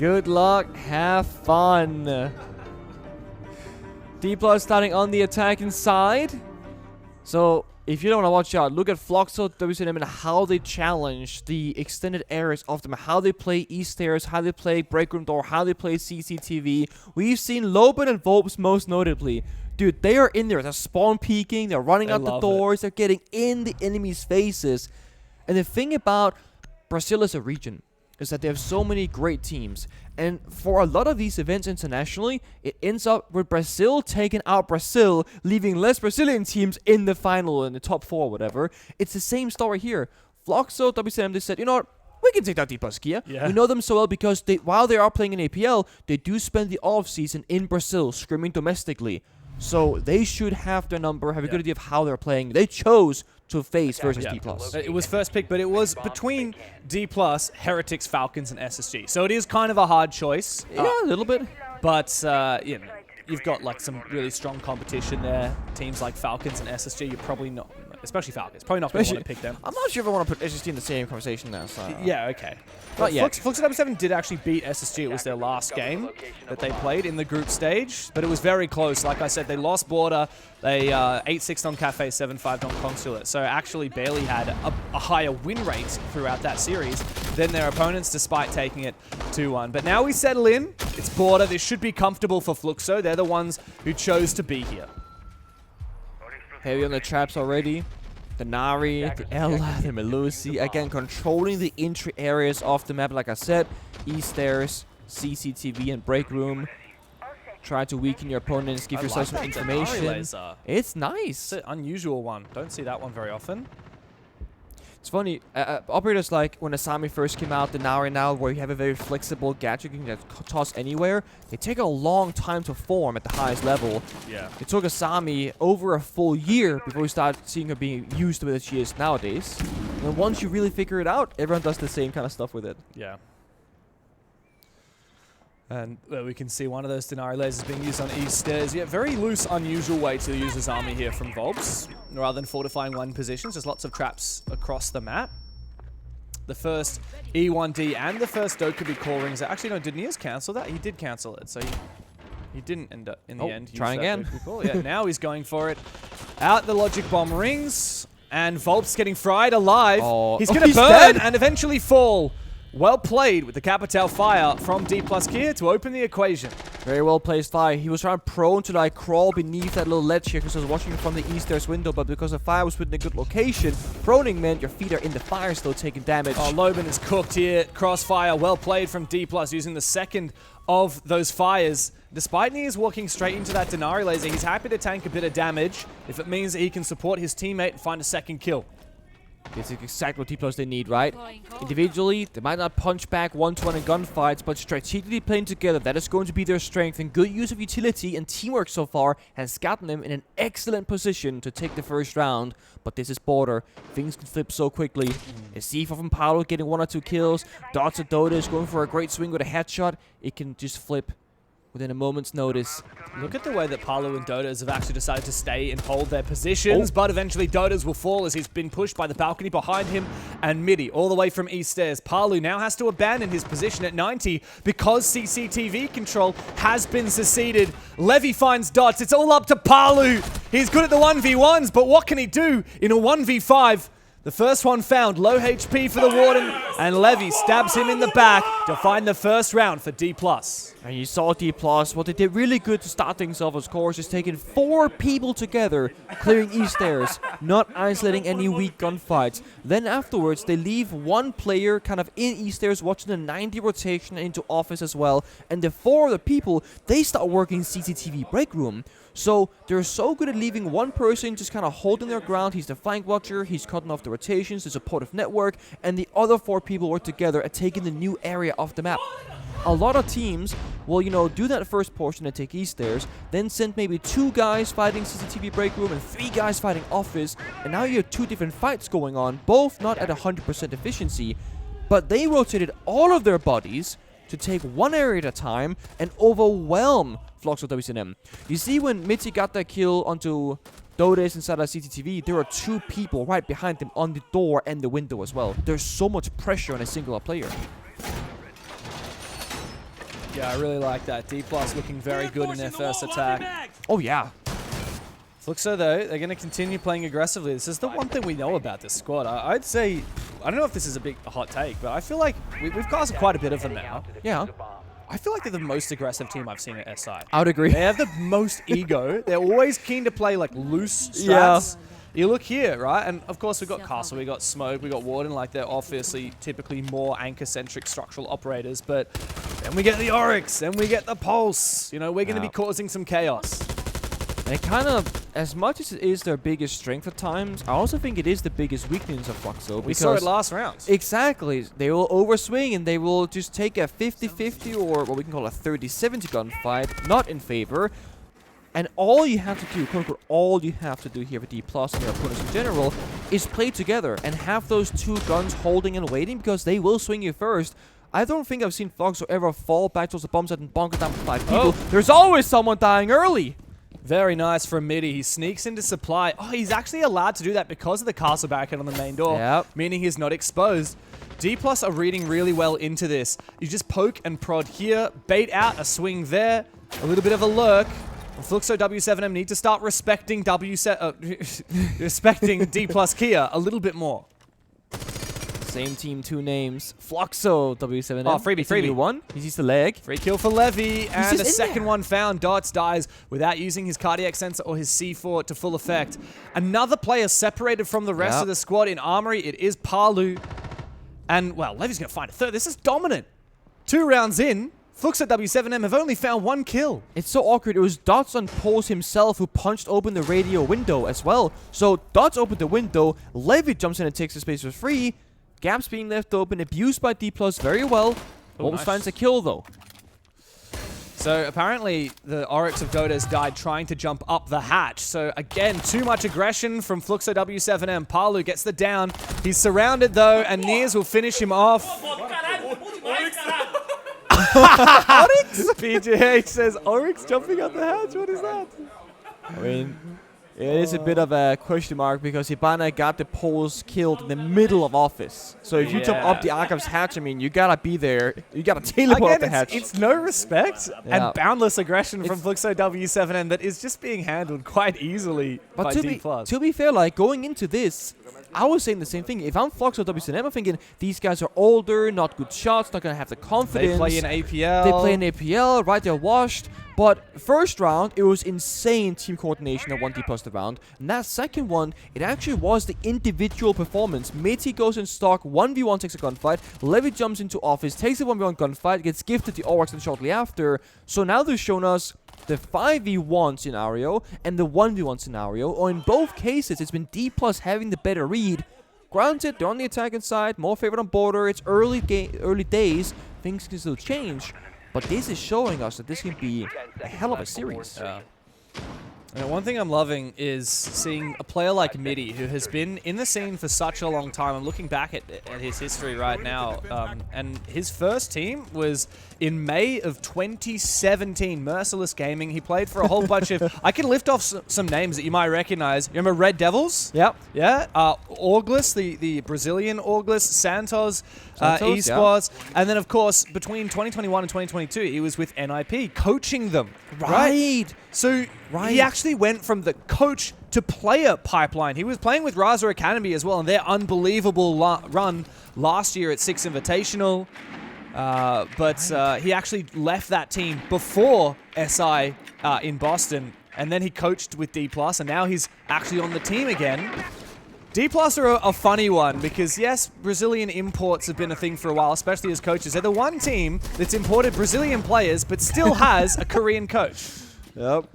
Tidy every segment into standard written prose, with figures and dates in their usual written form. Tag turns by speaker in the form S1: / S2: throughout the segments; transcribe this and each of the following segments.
S1: Good luck. Have fun. Dplus starting on the attacking side. So, if you don't want to watch out, look at FLUXO W7M and how they challenge the extended areas of them. How they play E-Stairs, how they play Break Room Door, how they play CCTV. We've seen Loben and Volps most notably. Dude, they are in there. They're spawn peeking. They're running out the doors. They're getting in the enemy's faces. And the thing about Brazil as a region is that they have so many great teams. And for a lot of these events internationally, it ends up with Brazil taking out Brazil, leaving less Brazilian teams in the final, in the top 4 or whatever. It's the same story here. FLUXO W7M, they said, you know what? We can take out Dplus Kia. Yeah. We know them so well because while they are playing in APL, they do spend the off-season in Brazil, scrimming domestically. So they should have their number, have a good idea of how they're playing. They chose to face versus Dplus.
S2: It was first pick, but it was between Dplus, Heretics, Falcons, and SSG. So it is kind of a hard choice.
S1: Yeah, a little bit.
S2: But, you know, you've got like some really strong competition there. Teams like Falcons and SSG, you're probably not, especially Falcons, probably not going to want to pick them.
S1: I'm not sure if I want to put SSG in the same conversation now. So.
S2: Yeah, okay. But yeah, FLUXO W7M did actually beat SSG. It was their last game that they played in the group stage, but it was very close. Like I said, they lost Border. They 8-6 on Cafe, 7-5 on Consulate. So actually barely had a higher win rate throughout that series than their opponents, despite taking it 2-1. But now we settle in. It's Border. This should be comfortable for FLUXO. They're the ones who chose to be here.
S1: Heavy on the traps already. The Nari, the Ella, the Melusi, again controlling the entry areas of the map. Like I said, E-Stairs, CCTV, and Break Room. Try to weaken your opponents, give yourself some information. It's nice.
S2: It's an unusual one. Don't see that one very often.
S1: It's funny, operators like when Asami first came out, the Nari now, where you have a very flexible gadget you can just toss anywhere, they take a long time to form at the highest level.
S2: Yeah.
S1: It took Asami over a full year before we started seeing her being used the way that she is nowadays. And once you really figure it out, everyone does the same kind of stuff with it.
S2: Yeah. And we can see one of those Denari lasers being used on E-Stairs. Yeah, very loose, unusual way to use his army here from Volps. Rather than fortifying one position, there's lots of traps across the map. The first E1D and the first Dokubi core rings. Actually, no, did Nias cancel that? He did cancel it, so he didn't end up in the end.
S1: Try again.
S2: Yeah, now he's going for it. Out the logic bomb rings, and Volps getting fried alive. Oh. He's going to burn and eventually fall. Well played with the Capital Fire from Dplus Kia to open the equation.
S1: Very well placed fire. He was trying prone to like crawl beneath that little ledge here because I was watching from the E-Stairs window, but because the fire was within a good location, proning meant your feet are in the fire still taking damage.
S2: Oh, Loben is cooked here. Crossfire, well played from Dplus using the second of those fires. Despite Nias walking straight into that Denari laser, he's happy to tank a bit of damage if it means that he can support his teammate and find a second kill.
S1: This is exactly what Dplus they need, right? Individually, they might not punch back one-to-one in gunfights, but strategically playing together, that is going to be their strength. And good use of utility and teamwork so far has gotten them in an excellent position to take the first round. But this is Border. Things can flip so quickly. A C4 from Paulo getting 1 or 2 kills. Dots of Dota is going for a great swing with a headshot. It can just flip within a moment's notice.
S2: Look at the way that Palu and Dotas have actually decided to stay and hold their positions, but eventually Dotas will fall as he's been pushed by the balcony behind him, and Midi all the way from E-Stairs. Palu now has to abandon his position at 90 because CCTV control has been seceded. Levy finds Dots. It's all up to Palu. He's good at the 1v1s, but what can he do in a 1v5? The first one found, low HP for the Warden, and Levy stabs him in the back to find the first round for Dplus.
S1: And you saw Dplus, what they did really good to start things off, of course, is taking 4 people together, clearing E-Stairs, not isolating any weak gunfights. Then afterwards, they leave 1 player kind of in E-Stairs watching the 90 rotation into office as well, and the 4 other people, they start working CCTV break room. So they're so good at leaving 1 person just kind of holding their ground. He's the flank watcher, he's cutting off the rotations, the supportive network, and the other 4 people work together at taking the new area of the map. A lot of teams will, you know, do that first portion and take E-Stairs, then send maybe 2 guys fighting CCTV break room and 3 guys fighting office, and now you have 2 different fights going on, both not at 100% efficiency, but they rotated all of their bodies to take 1 area at a time and overwhelm FLUXO W7M. You see when Mitzi got that kill onto Dodes inside of CCTV, there are 2 people right behind him on the door and the window as well. There's so much pressure on a singular player.
S2: Yeah, I really like that. Dplus looking very good in their first attack.
S1: Oh, yeah.
S2: FLUXO, though, they're going to continue playing aggressively. This is the one thing we know about this squad. I'd say, I don't know if this is a hot take, but I feel like we've casted quite a bit of them now.
S1: Yeah.
S2: I feel like they're the most aggressive team I've seen at SI.
S1: I would agree.
S2: They have the most ego. They're always keen to play like loose strats. Yeah. You look here, right? And of course, we've got Castle, we got Smoke, we got Warden. Like, they're obviously typically more anchor-centric structural operators. But then we get the Oryx, then we get the Pulse. You know, we're going to be causing some chaos.
S1: And it kind of, as much as it is their biggest strength at times, I also think it is the biggest weakness of FLUXO.
S2: We saw it last round.
S1: Exactly. They will overswing and they will just take a 50-50 or what we can call a 30-70 gunfight, not in favor. And all you have to do, quote unquote, all you have to do here with Dplus and their opponents in general is play together and have those two guns holding and waiting, because they will swing you first. I don't think I've seen FLUXO ever fall back towards the bomb site and bonk it down for 5 people. There's always someone dying early.
S2: Very nice from Midi. He sneaks into supply. Oh, he's actually allowed to do that because of the castle barricade on the main door, meaning he's not exposed. Dplus are reading really well into this. You just poke and prod here, bait out a swing there, a little bit of a lurk. FLUXO W7M need to start respecting respecting Dplus Kia a little bit more.
S1: Same team, 2 names. FLUXO W7M.
S2: Oh, freebie.
S1: One. He sees the leg.
S2: Free kill for Levy, and a second one found. Dots dies without using his cardiac sensor or his C4 to full effect. Another player separated from the rest of the squad in Armory. It is Palu. And, well, Levy's going to find a third. This is dominant. 2 rounds in, FLUXO W7M have only found 1 kill.
S1: It's so awkward. It was Dots on Pulse himself who punched open the radio window as well. So Dots opened the window. Levy jumps in and takes the space for free. Gaps being left open, abused by Dplus very well. Almost finds a kill though.
S2: So apparently the Oryx of Dota has died trying to jump up the hatch. So again, too much aggression from FLUXO W7M. Palu gets the down. He's surrounded though, and Nears will finish him off. Oryx? PGH says, Oryx jumping up the hatch? What is that?
S1: I mean, it is a bit of a question mark because Hibana got the Pulse killed in the middle of office. So if you jump up the Archive's hatch, I mean, you gotta be there. You gotta teleport up the hatch.
S2: It's no respect and boundless aggression from FLUXO W7M that is just being handled quite easily by Dplus.
S1: To be fair, like, going into this, I was saying the same thing. If I'm FLUXO W7M, I'm thinking these guys are older, not good shots, not gonna have the confidence.
S2: They play in APL.
S1: They play in APL, right? They're washed. But first round, it was insane team coordination that won Dplus the round. And that second one, it actually was the individual performance. Meti goes in stock, 1v1 takes a gunfight. Levy jumps into office, takes a 1v1 gunfight, gets gifted the Oryx shortly after. So now they've shown us the 5v1 scenario and the 1v1 scenario. Or in both cases, it's been Dplus having the better read. Granted, they're on the attacking side, more favored on border. It's early days, things can still change. But this is showing us that this can be a hell of a series.
S2: Yeah. And one thing I'm loving is seeing a player like Midi, who has been in the scene for such a long time. I'm looking back at his history right now, and his first team was in May of 2017, Merciless Gaming. He played for a whole bunch of... I can lift off some names that you might recognize. You remember Red Devils?
S1: Yep.
S2: Yeah. Orglis, the Brazilian Orglis, Santos, Esports. Yeah. And then, of course, between 2021 and 2022, he was with NIP, coaching them.
S1: Right.
S2: So he actually went from the coach to player pipeline. He was playing with Raza Academy as well, and their unbelievable run last year at Six Invitational. But he actually left that team before SI in Boston, and then he coached with Dplus, and now he's actually on the team again. Dplus are a funny one because, yes, Brazilian imports have been a thing for a while, especially as coaches. They're the one team that's imported Brazilian players but still has a Korean coach.
S1: Yep.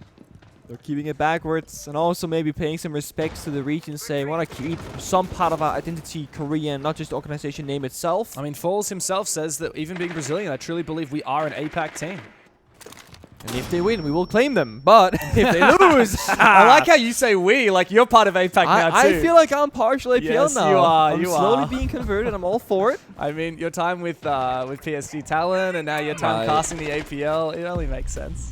S1: They're keeping it backwards and also maybe paying some respects to the region, saying, want to keep some part of our identity Korean, not just the organization name itself.
S2: I mean, Falls himself says that even being Brazilian, I truly believe we are an APAC team.
S1: And if they win, we will claim them. But if they lose...
S2: I like how you say we, like you're part of APAC now too.
S1: I feel like I'm partial APL
S2: yes,
S1: now.
S2: You are.
S1: I'm slowly being converted. I'm all for it.
S2: I mean, your time with PSG Talent and now your time casting the APL, it only makes sense.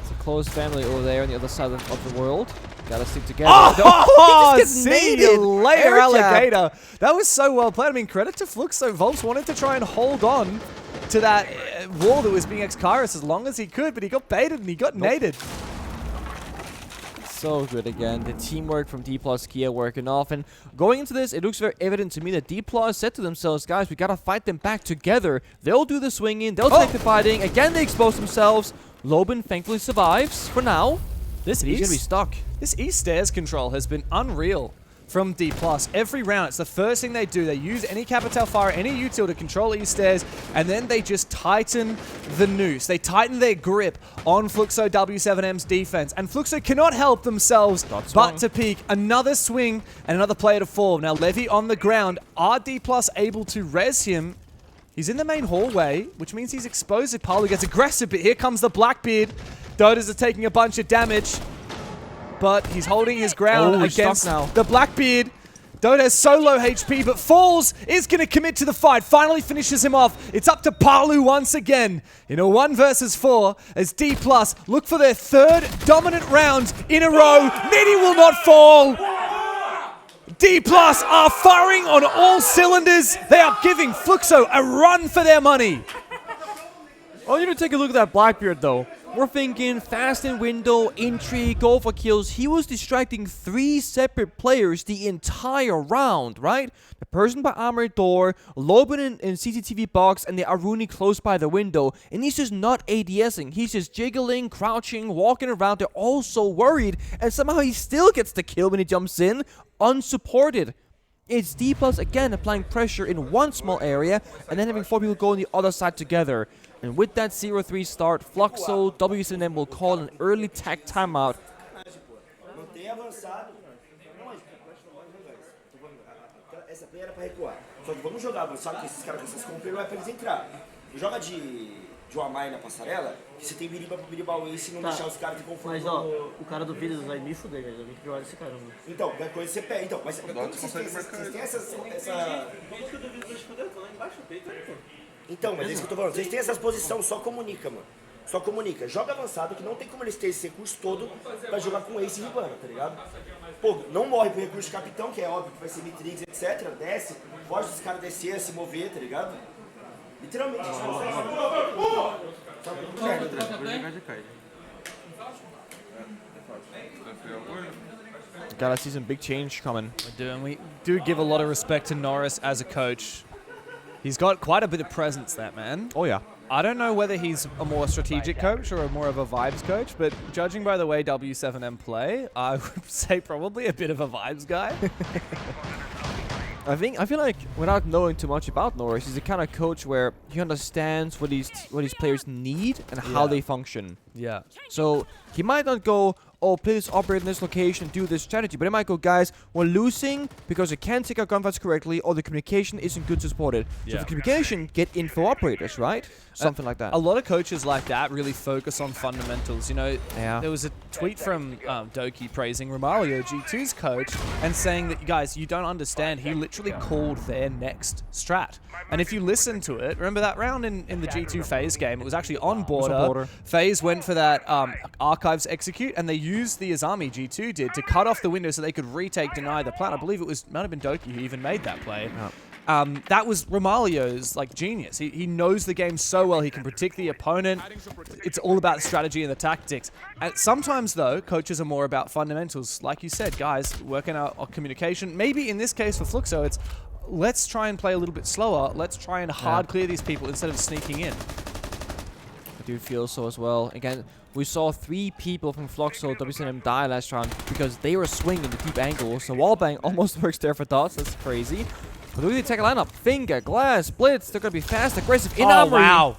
S1: It's a close family over there on the other side of the world. Gotta stick together.
S2: Oh, see you later, Alligator. That was so well played. I mean, credit to FLUXO. Volps wanted to try and hold on to that wall that was being X-Kairos as long as he could, but he got baited and he got naded.
S1: So good again. The teamwork from Dplus Kia working off. And going into this, it looks very evident to me that Dplus said to themselves, guys, we gotta fight them back together. They'll do the swinging, they'll take the fighting. Again, they expose themselves. Loben thankfully survives for now. He's gonna be stuck.
S2: This East stairs control has been unreal from Dplus. Every round, it's the first thing they do. They use any Capital Fire, any util to control East stairs, and then they just tighten the noose. They tighten their grip on FLUXO W7M's defense, and FLUXO cannot help themselves but to peek. Another swing and another player to fall. Now, Levy on the ground. Are Dplus able to res him? He's in the main hallway, which means he's exposed if Palu gets aggressive, but here comes the Blackbeard. Dotas are taking a bunch of damage, but he's holding his ground against the Blackbeard. Dota has so low HP, but falls, is going to commit to the fight. Finally finishes him off. It's up to Palu once again in a 1 versus 4 as Dplus look for their 3rd dominant round in a row. Nitty will not fall. Dplus are firing on all cylinders. They are giving FLUXO a run for their money.
S1: Oh, you need to take a look at that Blackbeard, though. We're thinking fast in window, intrigue, go for kills. He was distracting 3 separate players the entire round, right? The person by armored door, Loben in CCTV box, and the Aruni close by the window. And he's just not ADSing. He's just jiggling, crouching, walking around. They're all so worried. And somehow he still gets the kill when he jumps in, unsupported. It's Dplus again applying pressure in one small area and then having 4 people go on the other side together. And with that 0-3 start, FLUXO W7M will call an early tech timeout.
S3: Essa play era pra recuar. Só que vamos jogar avançado com esses caras com essas compras, não é pra eles entrar. Joga de Joamai na passarela, que você tem biriba pro biriba o Ace e não deixar os caras de conforto.
S4: Mas ó, o cara do vídeo vai me fuder, velho. Eu tenho que jogar esse cara, mano.
S3: Então, qualquer coisa você pega. Então, mas quando vocês têm essa...
S4: Como que o do vídeo vai se fuder? Eu tô lá embaixo, peito, pô.
S3: Então, mas é isso que eu tô falando. Vocês têm essas posições, só comunica, mano. Só comunica. Joga avançado, que não tem como eles terem esse recurso todo pra jogar com Ace e Ribana, tá ligado? Pô, não morre pro recurso de capitão, que é óbvio que vai ser Mitrix, etc. Desce, pode os caras descer, se mover, tá ligado? Literalmente.
S1: Gotta see some big change coming.
S2: We do, and we do give a lot of respect to Norris as a coach. He's got quite a bit of presence, that man.
S1: Oh, yeah.
S2: I don't know whether he's a more strategic coach or a more of a vibes coach, but judging by the way W7M play, I would say probably a bit of a vibes guy.
S1: I feel like without knowing too much about Norris, he's the kind of coach where he understands what these players need and how they function.
S2: Yeah.
S1: So he might not go, oh, please operate in this location, do this strategy, but he might go, guys, we're losing because we can't take our gunfights correctly or the communication isn't good to support it. So for communication, get info operators, right? Something like that.
S2: A lot of coaches like that really focus on fundamentals. You know, there was a tweet from Doki praising Romario, G2's coach, and saying that, guys, you don't understand. He literally called their next strat. And if you listen to it, remember that round in the G2 FaZe game, it was actually on border. FaZe went for that archives execute, and they used the Azami, G2 did, to cut off the window so they could retake, deny the plant. I believe it might have been Doki who even made that play. That was Romalio's genius. He knows the game so well. He can predict the opponent. It's all about strategy and the tactics. And sometimes, though, coaches are more about fundamentals. Like you said, guys, working out our communication. Maybe in this case for FLUXO, it's let's try and play a little bit slower. Let's try and hard clear these people instead of sneaking in.
S1: I do feel so as well. Again, we saw 3 people from FLUXO W7M die last round because they were swinging the deep angle. So wallbang almost works there for dots. That's crazy. But look at the attack lineup. Finger, Glass, Blitz. They're going to be fast, aggressive in armory.
S2: Wow.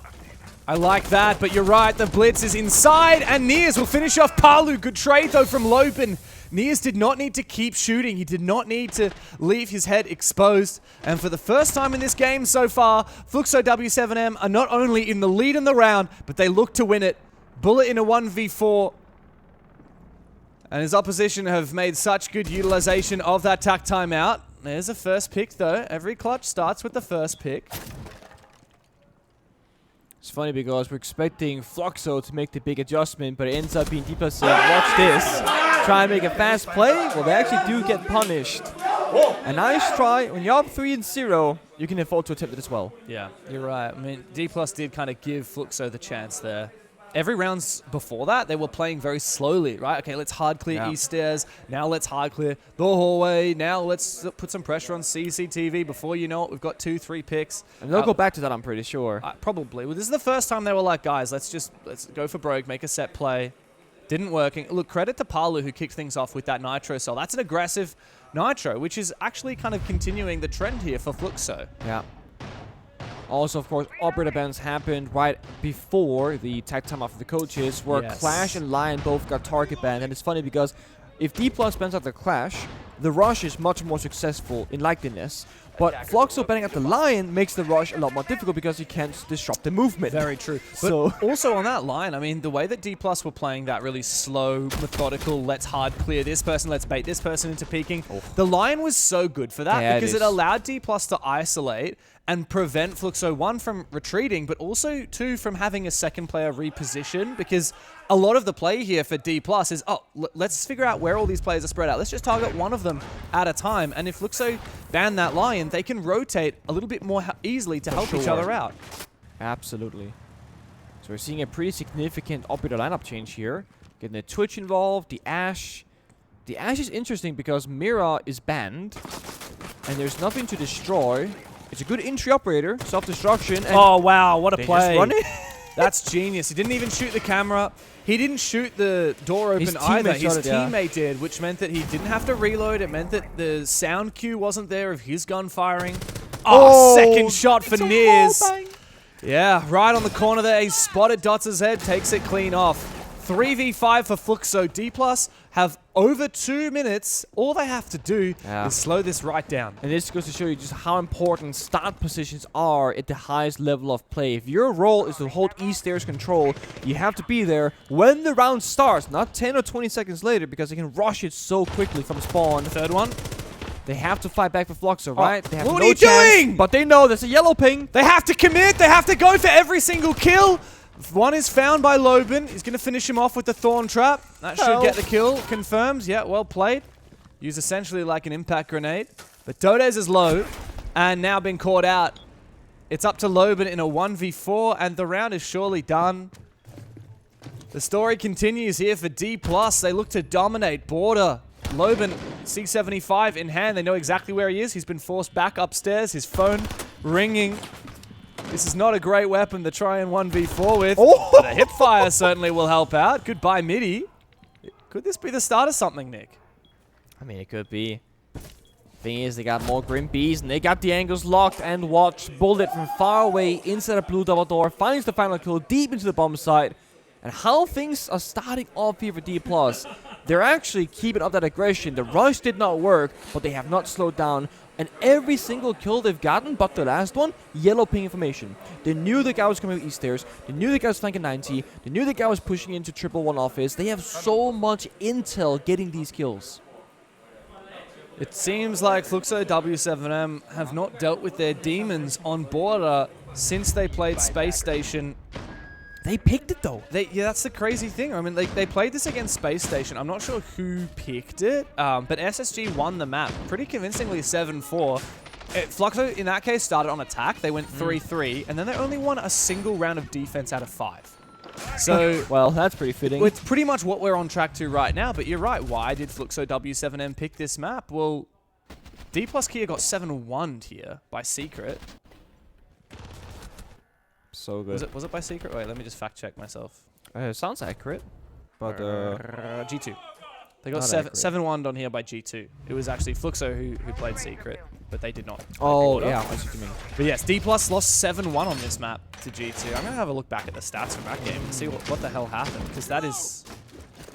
S2: I like that, but you're right. The Blitz is inside, and Niers will finish off Palu. Good trade, though, from Loben. Niers did not need to keep shooting. He did not need to leave his head exposed. And for the first time in this game so far, FLUXO W7M are not only in the lead in the round, but they look to win it. Bullet in a 1v4. And his opposition have made such good utilization of that tack timeout. There's a first pick, though. Every clutch starts with the first pick.
S1: It's funny because we're expecting FLUXO to make the big adjustment, but it ends up being Dplus saying, watch this. Try and make a fast play. Well, they actually do get punished. A nice try. When you're up 3-0, you can afford to attempt it as well.
S2: Yeah, you're right. I mean, Dplus did kind of give FLUXO the chance there. Every rounds before that, they were playing very slowly, right? Okay, let's hard clear East Stairs. Now let's hard clear the hallway. Now let's put some pressure on CCTV. Before you know it, we've got 2-3 picks.
S1: And they'll go back to that, I'm pretty sure.
S2: Probably. Well, this is the first time they were like, guys, let's go for broke, make a set play. Didn't work. Look, credit to Palu who kicked things off with that Nitro cell. That's an aggressive Nitro, which is actually kind of continuing the trend here for FLUXO.
S1: Yeah. Also, of course, operator bans happened right before the tag time off of the coaches, where Clash and Lion both got target banned. And it's funny because if Dplus bans out the Clash, the Rush is much more successful in likeliness. But FLUXO banning out the Lion makes the Rush a lot more difficult because you can't disrupt the movement.
S2: Very true. But also on that line, I mean, the way that Dplus were playing that really slow, methodical, let's hard clear this person, let's bait this person into peeking, the Lion was so good for that because it allowed Dplus to isolate and prevent FLUXO, 1, from retreating, but also 2, from having a second player reposition, because a lot of the play here for Dplus is, let's figure out where all these players are spread out. Let's just target one of them at a time. And if FLUXO ban that Lion, they can rotate a little bit more easily to help each other out.
S1: Absolutely. So we're seeing a pretty significant operator lineup change here. Getting the Twitch involved, the Ash. The Ash is interesting because Mira is banned, and there's nothing to destroy. It's a good entry operator, self-destruction.
S2: Oh, wow, what a play.
S1: Just
S2: That's genius. He didn't even shoot the camera. He didn't shoot the door open either. His teammate did, which meant that he didn't have to reload. It meant that the sound cue wasn't there of his gun firing. Oh, second shot for Nears. Yeah, right on the corner there. He spotted Dots' head, takes it clean off. 3v5 for FLUXO. Dplus have over 2 minutes. All they have to do is slow this right down.
S1: And this goes to show you just how important start positions are at the highest level of play. If your role is to hold East Stairs control, you have to be there when the round starts, not 10 or 20 seconds later, because they can rush it so quickly from spawn.
S2: Third one.
S1: They have to fight back for FLUXO, right? They have
S2: what are you doing?
S1: But they know there's a yellow ping.
S2: They have to commit. They have to go for every single kill. One is found by Loban. He's going to finish him off with the Thorn Trap. That should get the kill. Confirms. Yeah, well played. Used essentially like an impact grenade. But Dodes is low and now been caught out. It's up to Loban in a 1v4 and the round is surely done. The story continues here for Dplus. They look to dominate border. Loban, C75 in hand. They know exactly where he is. He's been forced back upstairs. His phone ringing. This is not a great weapon to try and 1v4 with. But a hipfire certainly will help out. Goodbye, Midi. Could this be the start of something, Nick?
S1: I mean, it could be. Thing is, they got more Grim Bees, and they got the angles locked. And watch, Bullet from far away inside a blue double door finds the final kill deep into the bomb site. And how things are starting off here for Dplus. They're actually keeping up that aggression. The rush did not work, but they have not slowed down. And every single kill they've gotten, but the last one, yellow ping information. They knew the guy was coming with East Stairs. They knew the guy was flanking 90. They knew the guy was pushing into 111 office. They have so much intel getting these kills.
S2: It seems like FLUXO W7M have not dealt with their demons on border since they played Space Station.
S1: They picked it though.
S2: Yeah, that's the crazy thing. I mean, they played this against Space Station. I'm not sure who picked it, but SSG won the map pretty convincingly 7-4. FLUXO, in that case, started on attack. They went 3-3, and then they only won a single round of defense out of 5. So,
S1: well, that's pretty fitting.
S2: It's pretty much what we're on track to right now, but you're right. Why did FLUXO W7M pick this map? Well, Dplus Kia got 7-1'd here by Secret.
S1: So good.
S2: Was it by Secret? Wait, let me just fact check myself.
S1: Sounds accurate, but
S2: G2. They got 7-1 on here by G2. It was actually FLUXO who played Secret, but they did not.
S1: Oh yeah, I see what you mean.
S2: But yes, Dplus lost 7-1 on this map to G2. I'm gonna have a look back at the stats from that game and see what the hell happened, because that is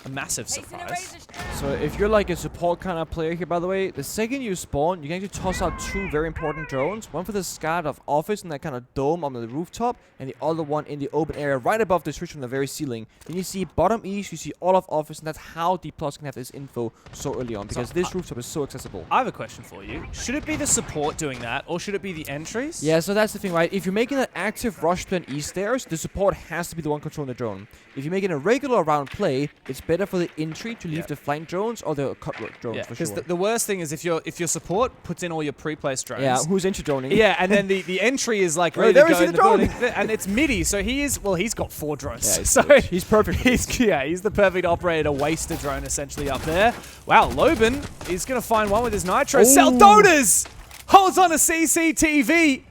S2: a massive surprise.
S1: So if you're like a support kind of player here, by the way, the second you spawn, you can actually toss out 2 very important drones. One for the scat of office and that kind of dome on the rooftop, and the other one in the open area right above the switch on the very ceiling. Then you see bottom east, you see all of office, and that's how Dplus can have this info so early on, because this rooftop is so accessible.
S2: I have a question for you. Should it be the support doing that, or should it be the entries?
S1: Yeah, so that's the thing, right? If you're making an active rush plan east stairs, the support has to be the one controlling the drone. If you're making a regular round play, it's better for the entry to leave the flank drones or the cutwork drones for sure.
S2: Because the worst thing is if your support puts in all your pre-placed drones.
S1: Yeah, who's entry droning?
S2: Yeah, and then the entry is like
S1: Right,
S2: ready to
S1: there
S2: go
S1: is
S2: in
S1: the
S2: the
S1: drone.
S2: building, and it's MIDI, so he's got 4 drones.
S1: Yeah,
S2: so
S1: he's perfect.
S2: he's the perfect operator to waste a drone essentially up there. Wow, Loban is gonna find one with his nitro. Saldonas holds on a CCTV.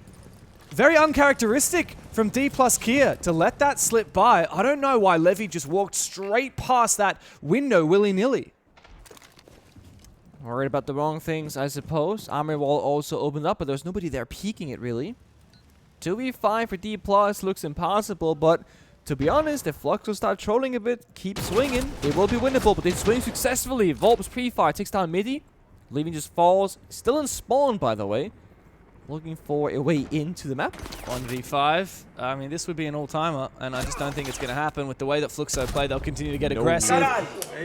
S2: Very uncharacteristic from Dplus Kia to let that slip by. I don't know why Levy just walked straight past that window willy-nilly.
S1: Worried about the wrong things, I suppose. Armor wall also opened up, but there's nobody there peeking it, really. 2v5 for Dplus looks impossible, but to be honest, if FLUXO start trolling a bit, keep swinging, it will be winnable, but they swing successfully. Volp's pre-fire takes down Midi. Leaving just falls. Still in spawn, by the way. Looking for a way into the map.
S2: 1v5. I mean, this would be an all-timer, and I just don't think it's going to happen. With the way that FLUXO play, they'll continue to get aggressive.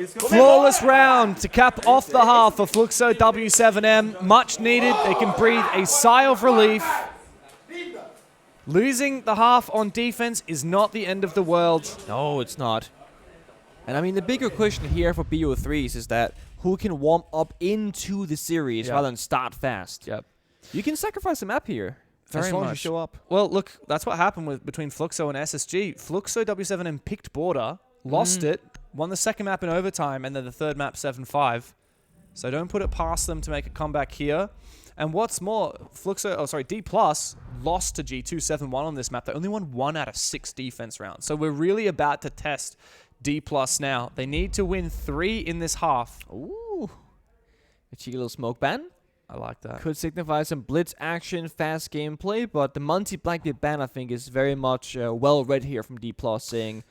S2: Flawless round to cap off the half for FLUXO W7M. Much needed. They can breathe a sigh of relief. Losing the half on defense is not the end of the world.
S1: No, it's not. And I mean, the bigger question here for BO3s is that who can warm up into the series rather than start fast.
S2: Yep.
S1: You can sacrifice the map here.
S2: Very
S1: as long as you
S2: much.
S1: show up.
S2: Well, look, that's what happened between FLUXO and SSG. FLUXO W7M picked border, lost it, won the second map in overtime, and then the third map 7-5. So don't put it past them to make a comeback here. And what's more, Dplus lost to G2 7-1 on this map. They only won 1 out of 6 defense rounds. So we're really about to test Dplus now. They need to win 3 in this half.
S1: Ooh. A cheeky little smoke ban.
S2: I like that.
S1: Could signify some blitz action, fast gameplay, but the Monty Blackbeard ban, I think, is very much well read here from Dplus, saying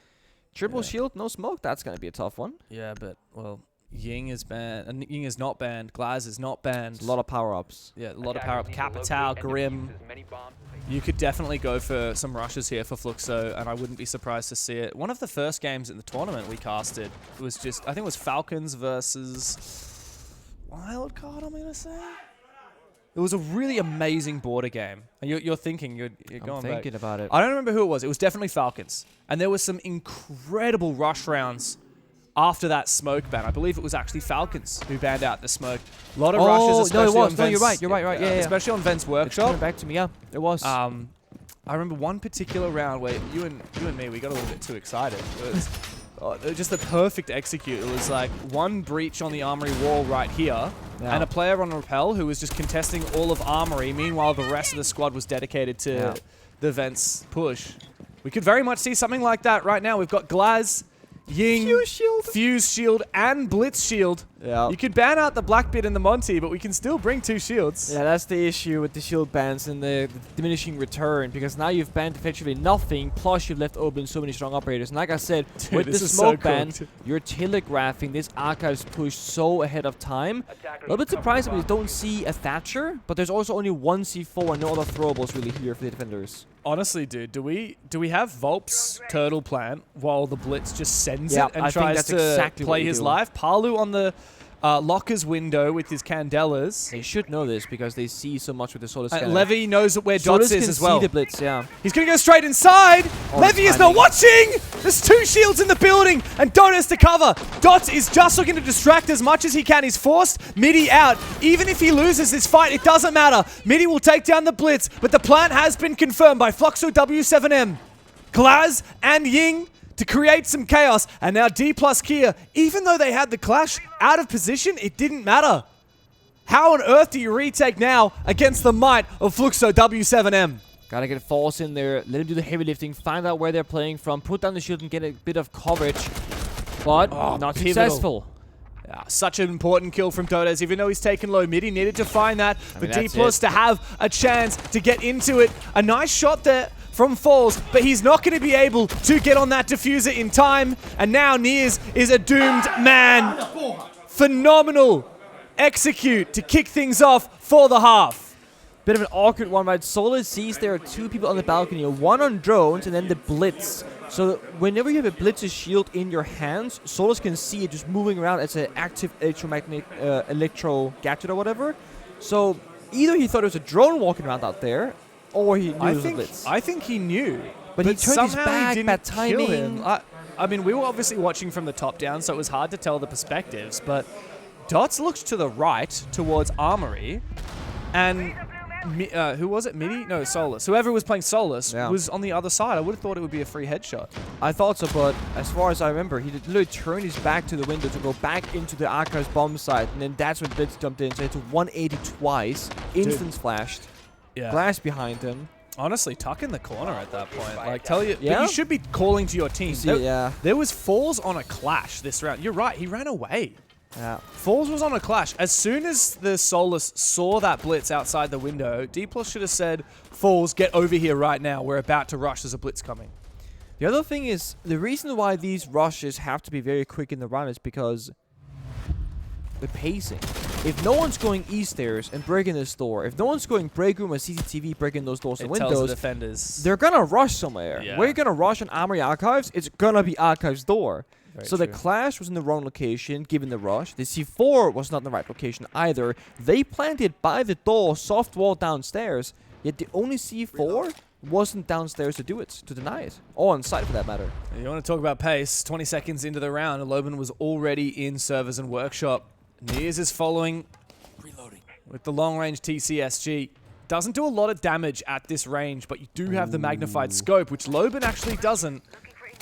S1: triple shield, no smoke. That's going to be a tough one.
S2: Yeah, but, well, Ying is banned. And Ying is not banned. Glaz is not banned.
S1: There's a lot of power-ups.
S2: Yeah, a lot of power-up. Capital, Grim. You could definitely go for some rushes here for FLUXO, and I wouldn't be surprised to see it. One of the first games in the tournament we casted was just, I think it was Falcons versus Wildcard, I'm going to say. It was a really amazing border game. And you're thinking, you're going back.
S1: Thinking about it.
S2: I don't remember who it was. It was definitely Falcons. And there was some incredible rush rounds after that smoke ban. I believe it was actually Falcons who banned out the smoke. A lot of rushes, especially
S1: no, it was.
S2: on
S1: No, you're
S2: Vents.
S1: right. Yeah.
S2: Especially on Vents
S1: It's
S2: Workshop.
S1: coming back to me. Yeah, it was.
S2: I remember one particular round where you and me, we got a little bit too excited. It was just the perfect execute. It was like one breach on the Armory wall right here, and a player on Repel who was just contesting all of Armory. Meanwhile, the rest of the squad was dedicated to the Vents push. We could very much see something like that right now. We've got Glaz, Ying, Fuse Shield, and Blitz Shield.
S1: Yeah.
S2: You could ban out the Blackbeard and the Monty, but we can still bring 2 shields.
S1: Yeah, that's the issue with the shield bans and the diminishing return, because now you've banned effectively nothing, plus you've left open so many strong operators. And like I said, with the smoke ban, you're telegraphing this Archives push so ahead of time. A little bit surprised that we don't see a Thatcher, but there's also only one C4 and no other throwables really here for the defenders.
S2: Honestly, dude, do we have Volp's turtle plant while the Blitz just sends it and
S1: I think
S2: tries
S1: that's
S2: to
S1: exactly
S2: play
S1: what
S2: his
S1: do.
S2: life? Palu on the Locker's window with his Candelas.
S1: They should know this because they see so much with the solar scanner.
S2: Levy knows where Dots is as well.
S1: See the blitz, yeah.
S2: He's going to go straight inside. Levy is not watching. There's 2 shields in the building and Dot has to cover. Dots is just looking to distract as much as he can. He's forced Midi out. Even if he loses this fight, it doesn't matter. Midi will take down the blitz, but the plan has been confirmed by FLUXO W7M. Glaz and Ying to create some chaos, and now Dplus Kia, even though they had the clash out of position, it didn't matter. How on earth do you retake now against the might of FLUXO W7M?
S1: Gotta get Falls in there, let him do the heavy lifting, find out where they're playing from, put down the shield and get a bit of coverage, but not successful.
S2: Yeah, such an important kill from Dodes, even though he's taken low mid. He needed to find that for
S1: that's
S2: Dplus to have a chance to get into it. A nice shot there from Falls, but he's not going to be able to get on that diffuser in time. And now Nears is a doomed man. Phenomenal execute to kick things off for the half.
S1: Bit of an awkward one, right? Solus sees there are 2 people on the balcony, one on drones and then the blitz. So whenever you have a blitz's shield in your hands, Solus can see it just moving around as an active electro gadget or whatever. So either he thought it was a drone walking around out there, or he knew it was a blitz.
S2: I think he knew.
S1: But he turned his
S2: somehow
S1: back,
S2: he didn't
S1: bad
S2: kill him.
S1: timing.
S2: I mean, we were obviously watching from the top down, so it was hard to tell the perspectives, but Dots looked to the right towards Armory, and who was it? Midi? No, Solus. Whoever was playing Solus was on the other side. I would have thought it would be a free headshot.
S1: I thought so, but as far as I remember, he literally turned his back to the window to go back into the Archives bomb site, and then that's when Blitz jumped in, so it's 180 twice, instance flashed, glass behind him.
S2: Honestly, tuck in the corner at that point. Like, but you should be calling to your team. There was Falls on a clash this round. You're right, he ran away.
S1: Yeah.
S2: Falls was on a clash. As soon as the Solus saw that blitz outside the window, Dplus should have said, Falls, get over here right now. We're about to rush. There's a blitz coming.
S1: The other thing is, the reason why these rushes have to be very quick in the run is because the pacing. If no one's going east stairs and breaking this door, if no one's going break room or CCTV breaking those doors and windows,
S2: the defenders.
S1: They're going to rush somewhere.
S2: Yeah.
S1: Where you're going to rush an Armory Archives, it's going to be Archives door.
S2: Very
S1: so
S2: true.
S1: the clash was in the wrong location, given the rush. The C4 was not in the right location either. They planted by the door, soft wall downstairs, yet the only C4 wasn't downstairs to do it, to deny it. Or on site for that matter.
S2: You want to talk about pace? 20 seconds into the round, Loban was already in servers and workshop. Nears is following with the long-range TCSG. Doesn't do a lot of damage at this range, but you do have the magnified scope, which Loban actually doesn't.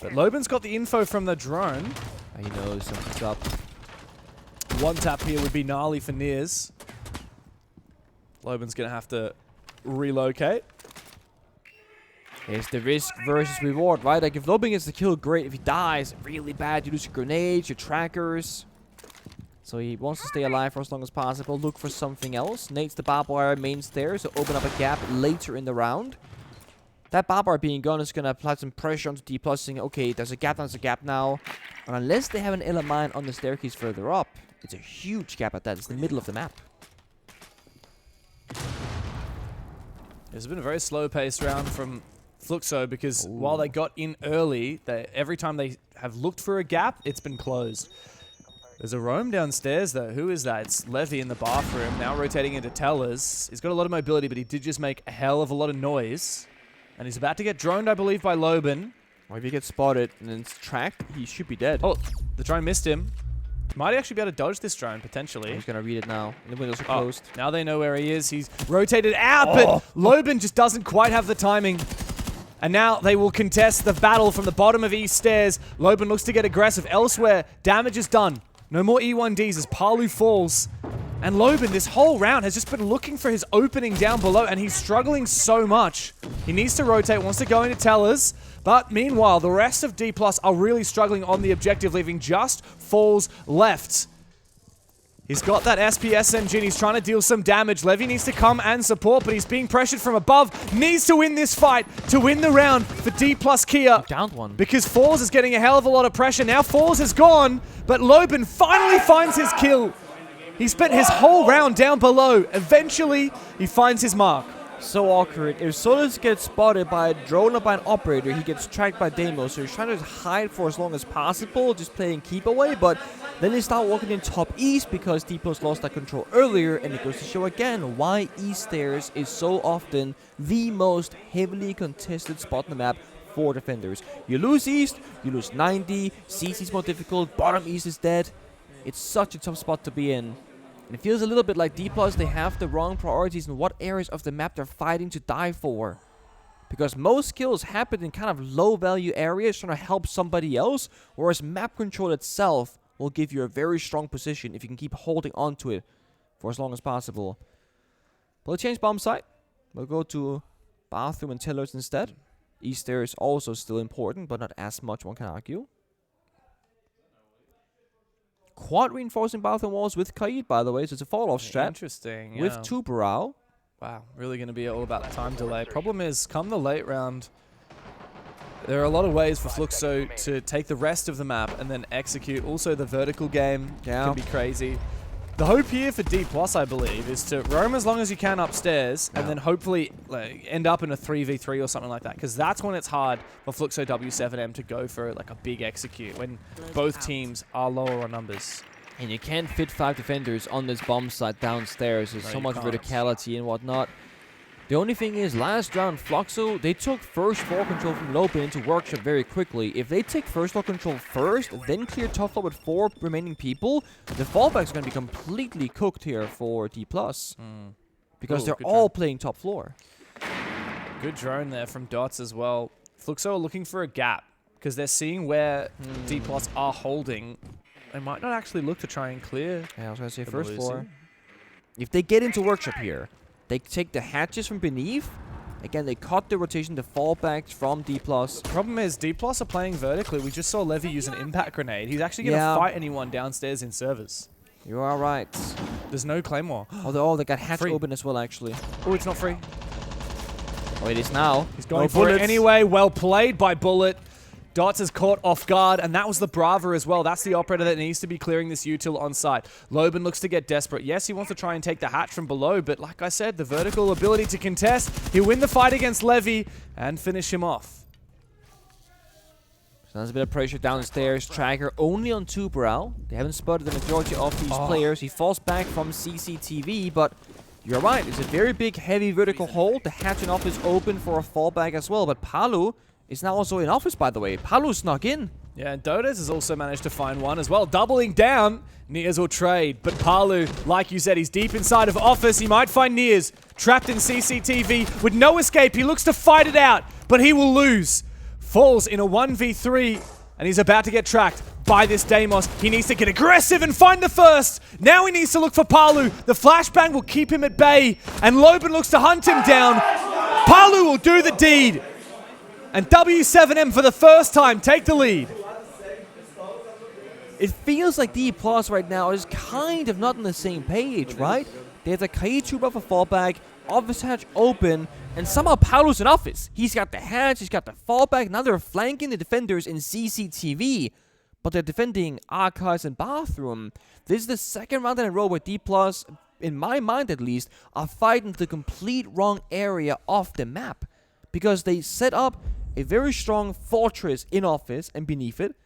S2: But Loban's got the info from the drone.
S1: He knows something's up.
S2: One tap here would be gnarly for Nears. Loban's going to have to relocate.
S1: It's the risk versus reward, right? Like, if Loban gets the kill, great. If he dies, really bad. You lose your grenades, your trackers. So he wants to stay alive for as long as possible. Look for something else. Nate's the barbed wire main stairs to open up a gap later in the round. That barbed wire being gone is going to apply some pressure onto Dplus, saying, okay, there's a gap now. And unless they have an Ella mine on the staircase further up, it's a huge gap at that. It's the middle of the map.
S2: It's been a very slow-paced round from FLUXO because while they got in early, every time they have looked for a gap, it's been closed. There's a roam downstairs, though. Who is that? It's Levy in the bathroom, now rotating into Tellers. He's got a lot of mobility, but he did just make a hell of a lot of noise. And he's about to get droned, I believe, by Loban.
S1: Or if he gets spotted and then tracked, he should be dead.
S2: Oh, the drone missed him. Might actually be able to dodge this drone, potentially.
S1: He's going to read it now. And the windows are closed.
S2: Now they know where he is. He's rotated out, but Loban just doesn't quite have the timing. And now they will contest the battle from the bottom of East Stairs. Loban looks to get aggressive. Elsewhere, damage is done. No more E1Ds as Palu falls. And Loban, this whole round, has just been looking for his opening down below, and he's struggling so much. He needs to rotate, wants to go into Tellers. But meanwhile, the rest of Dplus are really struggling on the objective, leaving just Falls left. He's got that SPS engine. He's trying to deal some damage. Levy needs to come and support, but he's being pressured from above. Needs to win this fight to win the round for Dplus Kia.
S1: Downed one.
S2: Because Falls is getting a hell of a lot of pressure. Now Falls is gone, but Loban finally finds his kill. He spent his whole round down below. Eventually, he finds his mark.
S1: So awkward. If Solus gets spotted by a drone or by an operator, he gets tracked by Demo. So he's trying to hide for as long as possible, just playing keep away. But then they start walking in top east because Dplus lost that control earlier. And it goes to show again why East Stairs is so often the most heavily contested spot on the map for defenders. You lose east, you lose 90. CC is more difficult. Bottom east is dead. It's such a tough spot to be in. And it feels a little bit like Dplus, they have the wrong priorities in what areas of the map they're fighting to die for. Because most kills happen in kind of low-value areas trying to help somebody else, whereas map control itself will give you a very strong position if you can keep holding on to it for as long as possible. We'll change bomb site. We'll go to bathroom and Tellers instead. East there is also still important, but not as much, one can argue. Quad reinforcing bathroom walls with Kaid, by the way, so it's a fall-off strat.
S2: Interesting, yeah.
S1: With 2 Burao.
S2: Wow, really going to be all about the time delay. Problem is, come the late round, there are a lot of ways for FLUXO to take the rest of the map and then execute. Also, the vertical game can be crazy. The hope here for Dplus, I believe, is to roam as long as you can upstairs and then hopefully end up in a 3v3 or something like that, because that's when it's hard for FLUXO W7M to go for like a big execute, when both teams are lower on numbers.
S1: And you can't fit 5 defenders on this bomb site downstairs. There's so much verticality and whatnot. The only thing is, last round, FLUXO, they took first floor control from Loben into Workshop very quickly. If they take first floor control first, then clear top floor with 4 remaining people, the fallbacks are going to be completely cooked here for Dplus. Because they're all playing top floor.
S2: Good drone there from Dots as well. FLUXO are looking for a gap because they're seeing where Dplus are holding. They might not actually look to try and clear.
S1: Yeah, I was going to say first floor. If they get into Workshop here, they take the hatches from beneath. Again, they cut the rotation to fallbacks from Dplus.
S2: Problem is, Dplus are playing vertically. We just saw Levy use an impact grenade. He's actually going to fight anyone downstairs in servers.
S1: You are right.
S2: There's no Claymore.
S1: Oh, they got hatch open as well, actually.
S2: Oh, it's not free.
S1: Oh, it is now.
S2: He's going for it anyway. Well played by Bullet. Dots is caught off guard, and that was the Brava as well. That's the operator that needs to be clearing this util on site. Loben looks to get desperate. Yes, he wants to try and take the hatch from below, but like I said, the vertical ability to contest. He'll win the fight against Levy and finish him off.
S1: So there's a bit of pressure downstairs. Tracker only on 2 brow. They haven't spotted the majority of these players. He falls back from CCTV, but you're right. It's a very big, heavy vertical hold. The hatch in office open for a fallback as well, but Palu is now also in office, by the way. Palu snuck in.
S2: Yeah, and Dodes has also managed to find one as well. Doubling down, Niers will trade. But Palu, like you said, he's deep inside of office. He might find Niers trapped in CCTV with no escape. He looks to fight it out, but he will lose. Falls in a 1v3, and he's about to get tracked by this Deimos. He needs to get aggressive and find the first. Now he needs to look for Palu. The flashbang will keep him at bay, and Loben looks to hunt him down. Palu will do the deed. And W7M for the first time take the lead.
S1: It feels like Dplus right now is kind of not on the same page, right? They have the K2 for fallback, office hatch open, and somehow Paulu's in office. He's got the hatch, he's got the fallback. Now they're flanking the defenders in CCTV, but they're defending archives and bathroom. This is the second round in a row where Dplus, in my mind at least, are fighting the complete wrong area of the map. Because they set up a very strong fortress in office and beneath it,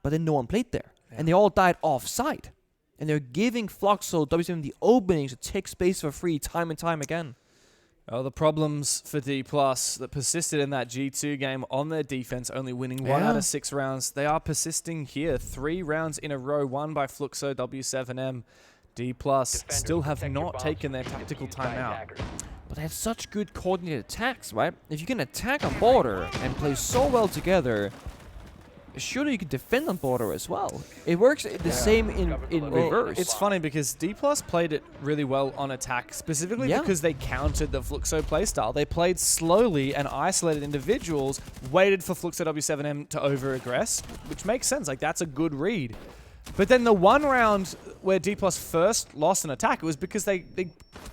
S1: but then no one played there. Yeah. And they all died off-site. And they're giving FLUXO W7M the openings to take space for free time and time again.
S2: Oh, the problems for Dplus that persisted in that G2 game on their defense, only winning 1 out of 6 rounds. They are persisting here. 3 rounds in a row, won by FLUXO W7M. Dplus still have not taken their tactical timeout.
S1: But they have such good coordinated attacks, right? If you can attack on border and play so well together, surely you can defend on border as well. It works the same in reverse.
S2: It's funny because Dplus played it really well on attack, specifically because they countered the FLUXO playstyle. They played slowly and isolated individuals, waited for FLUXO W7M to over-aggress, which makes sense. Like, that's a good read. But then the one round where Dplus first lost an attack, it was because they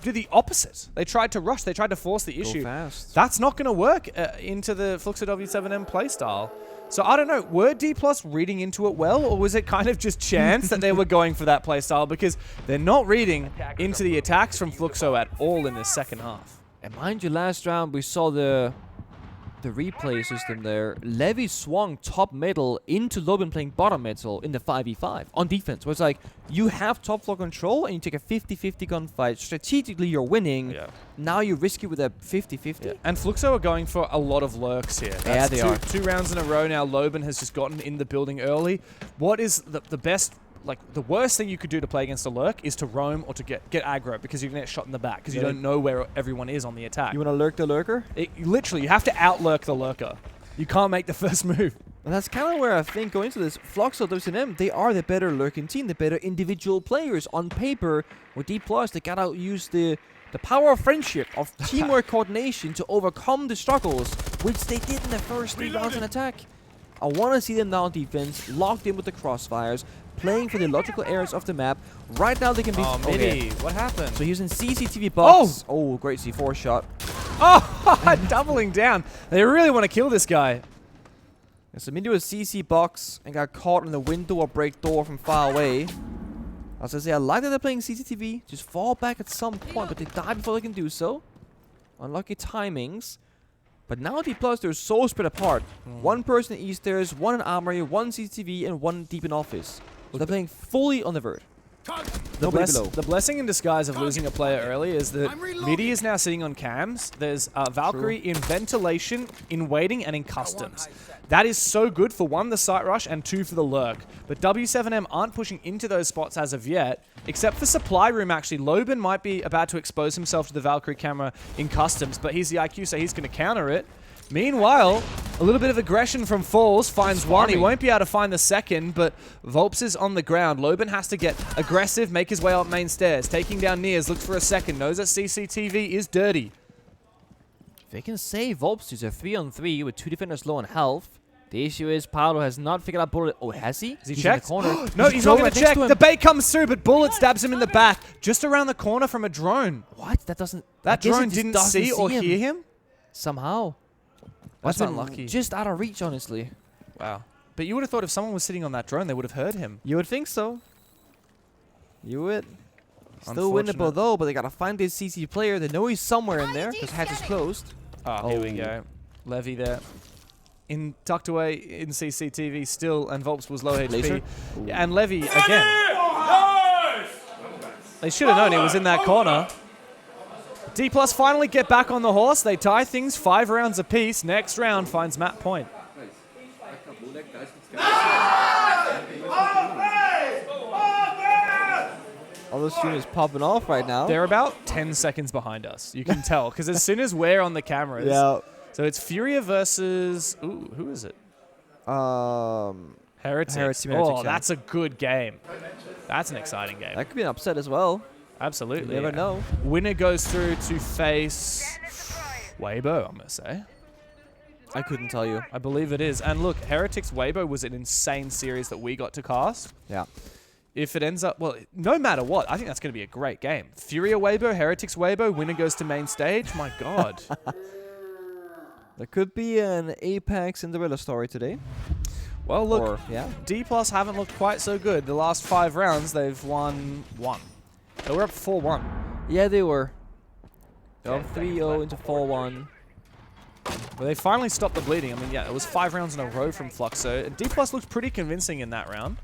S2: did the opposite. They tried to rush. They tried to force the issue.
S1: Fast.
S2: That's not going to work into the FLUXO W7M playstyle. So I don't know, were Dplus reading into it well, or was it kind of just chance that they were going for that playstyle? Because they're not reading into the attacks from FLUXO at all in this second half.
S1: And mind you, last round we saw the replay system there. Levy swung top middle into Loben playing bottom middle in the 5v5 on defense. Where it's like, you have top floor control and you take a 50-50 gunfight. Strategically, you're winning. Yeah. Now you risk it with a 50-50.
S2: Yeah. And FLUXO are going for a lot of lurks here.
S1: That's they are.
S2: 2 rounds in a row now. Loben has just gotten in the building early. What is the best... Like, the worst thing you could do to play against a lurk is to roam or to get aggro, because you're going to get shot in the back, because you don't know where everyone is on the attack.
S1: You want to lurk the lurker?
S2: Literally, you have to out-lurk the lurker. You can't make the first move.
S1: And that's kind of where I think going into this, FLUXO W7M, they are the better lurking team, the better individual players on paper. With Dplus, they got to use the power of friendship, of teamwork coordination to overcome the struggles, which they did in the first 3 rounds in attack. I want to see them now on defense, locked in with the crossfires, playing for the logical areas of the map. Right now they can be...
S2: Oh, Midi, what happened?
S1: So he's in CCTV box. Oh, great C4 shot.
S2: Oh, doubling down. They really want to kill this guy.
S1: Yeah, so Midi was CC box and got caught in the window or break door from far away. I was going to say, I like that they're playing CCTV. Just fall back at some point, but they die before they can do so. Unlucky timings. But now Dplus, they're so spread apart. 1 person in East Stairs, 1 in Armory, 1 CCTV, and 1 deep in office. So they're playing fully on the vert. Nobody below.
S2: The blessing in disguise of losing a player early is that Midi is now sitting on cams. There's Valkyrie in ventilation, in waiting, and in customs. That is so good for 1, the site rush, and 2, for the lurk. But W7M aren't pushing into those spots as of yet, except for supply room, actually. Loban might be about to expose himself to the Valkyrie camera in customs, but he's the IQ, so he's going to counter it. Meanwhile, a little bit of aggression from Falls finds one. He won't be able to find the second, but Volps is on the ground. Loban has to get aggressive, make his way up main stairs. Taking down Nears, looks for a second, knows that CCTV is dirty.
S1: They can save Volps to a 3-on-3 with 2 defenders low on health. The issue is Paolo has not figured out Bullet. Oh, has he?
S2: Is he
S1: He's
S2: checked?
S1: in the corner.
S2: No, he's not going to check. The bait comes through, but Bullet stabs him in the back, just around the corner from a drone.
S1: What? That doesn't...
S2: That drone didn't see or hear him?
S1: Somehow.
S2: That's unlucky.
S1: Just out of reach, honestly.
S2: Wow. But you would have thought if someone was sitting on that drone, they would have heard him.
S1: You would think so. You would. Still winnable though, but they gotta find this CC player. They know he's somewhere in there because hatch is closed.
S2: Oh, here we go. Levy there. Tucked away in CCTV still, and Volps was low HP. Yeah, and Levy again. They should have known he was in that corner. Dplus finally get back on the horse. They tie things 5 rounds apiece. Next round finds Matt Point.
S1: All the students popping off right now.
S2: They're about 10 seconds behind us. You can tell, because as soon as we're on the cameras.
S1: Yeah.
S2: So it's Furia versus... Ooh, who is it? Heretics. Oh, that's a good game. That's an exciting game.
S1: That could be an upset as well.
S2: Absolutely.
S1: You never know.
S2: Winner goes through to face Weibo, I'm going to say.
S1: I couldn't tell you.
S2: I believe it is. And look, Heretics Weibo was an insane series that we got to cast.
S1: Yeah.
S2: If it ends up, well, no matter what, I think that's going to be a great game. Furia Weibo, Heretics Weibo, winner goes to main stage. My God.
S1: There could be an Apex Cinderella story today.
S2: Well, look,
S1: or, yeah.
S2: Dplus haven't looked quite so good. The last 5 rounds, they've won 1. They were up 4-1.
S1: Yeah, they were. They're up 3-0 into 4-1.
S2: But they finally stopped the bleeding. I mean, yeah, it was 5 rounds in a row from FLUXO. And Dplus looked pretty convincing in that round.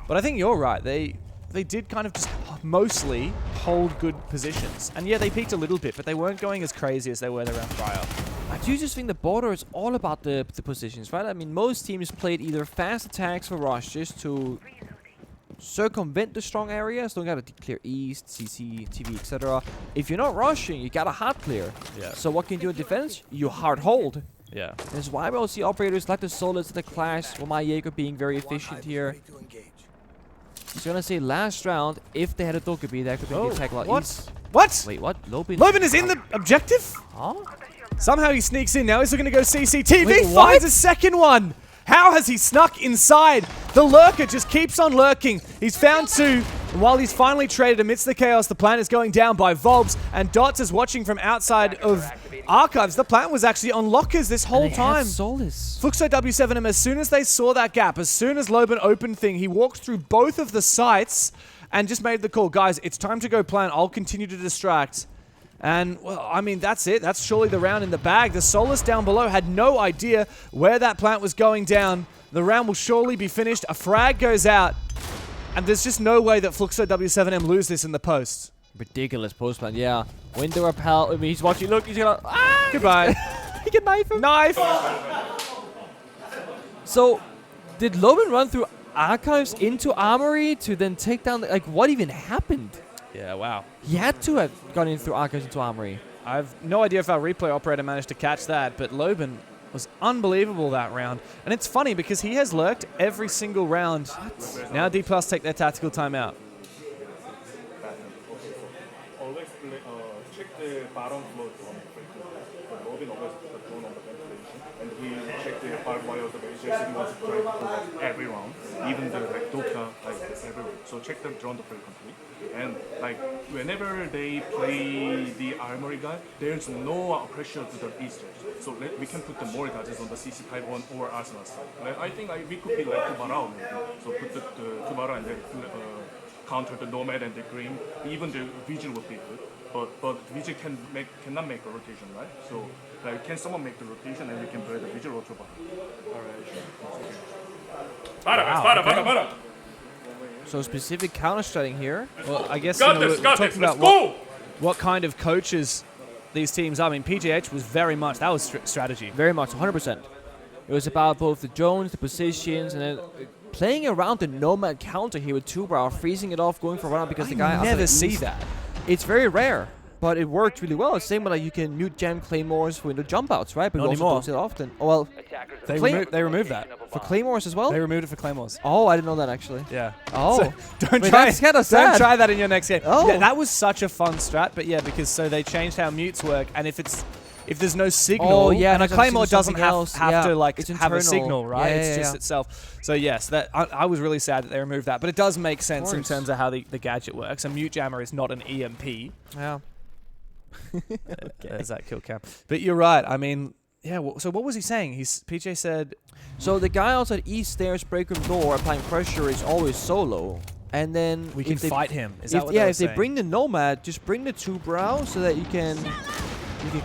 S2: But I think you're right. They did kind of just mostly hold good positions. And yeah, they peaked a little bit, but they weren't going as crazy as they were the round prior.
S1: I do just think the border is all about the positions, right? I mean, most teams played either fast attacks for rushes to circumvent the strong areas. Don't gotta clear east, CC, TV, etc. If you're not rushing, you gotta hard clear.
S2: Yeah.
S1: So what can you do in defense? You hard hold.
S2: Yeah.
S1: That's why we all see operators like the Solids at the Clash, or my Jaeger being very efficient here. He's gonna say last round, if they had a Dokkaebi, that could make the attack a lot easier.
S2: What?
S1: Wait, what?
S2: Loban is in the objective?
S1: Huh?
S2: Somehow he sneaks in. Now he's looking to go CCTV.
S1: Wait,
S2: finds a second one. How has he snuck inside? The lurker just keeps on lurking. He's found 2. And while he's finally traded amidst the chaos, the plant is going down by Volps. And Dots is watching from outside of Archives. The plant was actually on lockers this whole time. FLUXO W7M, as soon as they saw that gap, as soon as Loban opened thing, he walked through both of the sites and just made the call. Guys, it's time to go plant. I'll continue to distract. And, well, I mean, that's it. That's surely the round in the bag. The Solus down below had no idea where that plant was going down. The round will surely be finished. A frag goes out. And there's just no way that FLUXO W7M lose this in the post.
S1: Ridiculous post plant, yeah. Window repel. I mean, he's watching. Look, he's gonna. Ah!
S2: Goodbye.
S1: He can knife him.
S2: Knife!
S1: So, did Loban run through Archives into Armory to then take down. Like, what even happened?
S2: Yeah, wow.
S1: He had to have gone in through Archives into Armory.
S2: I've no idea if our replay operator managed to catch that, but Loban was unbelievable that round. And it's funny because he has lurked every single round. What? Now Dplus take their tactical timeout.
S5: Always check the bottom floor drone. Logan always put the drone on the ventilation, and he checked the barbed wire of the ventilation. He was trying to pull every round, even the Dokka, every round. So check the drone very complete. And like whenever they play the armory guy, there's no pressure to the eastern. So we can put the more gadgets on the CC type 1 or Arsenal side. I think we could be like Kubara maybe. So put the Kubara and then counter the Nomad and the Green. Even the Vision would be good. But Vision cannot make a rotation, right? So like can someone make the rotation and we can play the Vision Rotro Alright.
S2: Wow.
S5: Para.
S1: So specific counter-stratting here.
S2: Well, I guess we're talking about what kind of coaches these teams are. I mean, PJH was very much, that was strategy.
S1: Very much, 100%. It was about both the drones, the positions, and then playing around the Nomad counter here with 2-Brow, freezing it off, going for a run because the guy...
S2: I never see that.
S1: It's very rare, but it worked really well. Same with like you can mute jam claymores for the jump outs, right? But
S2: Not
S1: you also
S2: anymore.
S1: don't see it often. Oh, well,
S2: They removed that.
S1: for claymores as well?
S2: They removed it for claymores.
S1: Oh, I didn't know that actually.
S2: Yeah.
S1: Oh.
S2: So don't
S1: Wait,
S2: try.
S1: that's kinda
S2: Don't
S1: sad.
S2: try that in your next game.
S1: Oh.
S2: Yeah, that was such a fun strat, but yeah, because so they changed how mutes work, and if there's no signal,
S1: Oh, yeah,
S2: and a
S1: it has to
S2: claymore
S1: signal
S2: doesn't
S1: something else.
S2: have
S1: Yeah,
S2: to like
S1: it's
S2: have a
S1: internal.
S2: signal, right?
S1: Yeah,
S2: it's
S1: yeah,
S2: just
S1: yeah.
S2: itself. So yes, that I was really sad that they removed that, but it does make sense in
S1: course.
S2: terms of how the gadget works. A mute jammer is not an EMP.
S1: Yeah.
S2: There's that kill cam. But you're right. I mean, yeah. So what was he saying? PJ said.
S1: So the guy outside east stairs break room door applying pressure is always solo. And then
S2: We can
S1: if they-
S2: fight him. Is that
S1: if,
S2: what
S1: yeah,
S2: they were
S1: if they
S2: saying?
S1: bring the Nomad, just bring the 2-Brow so that you can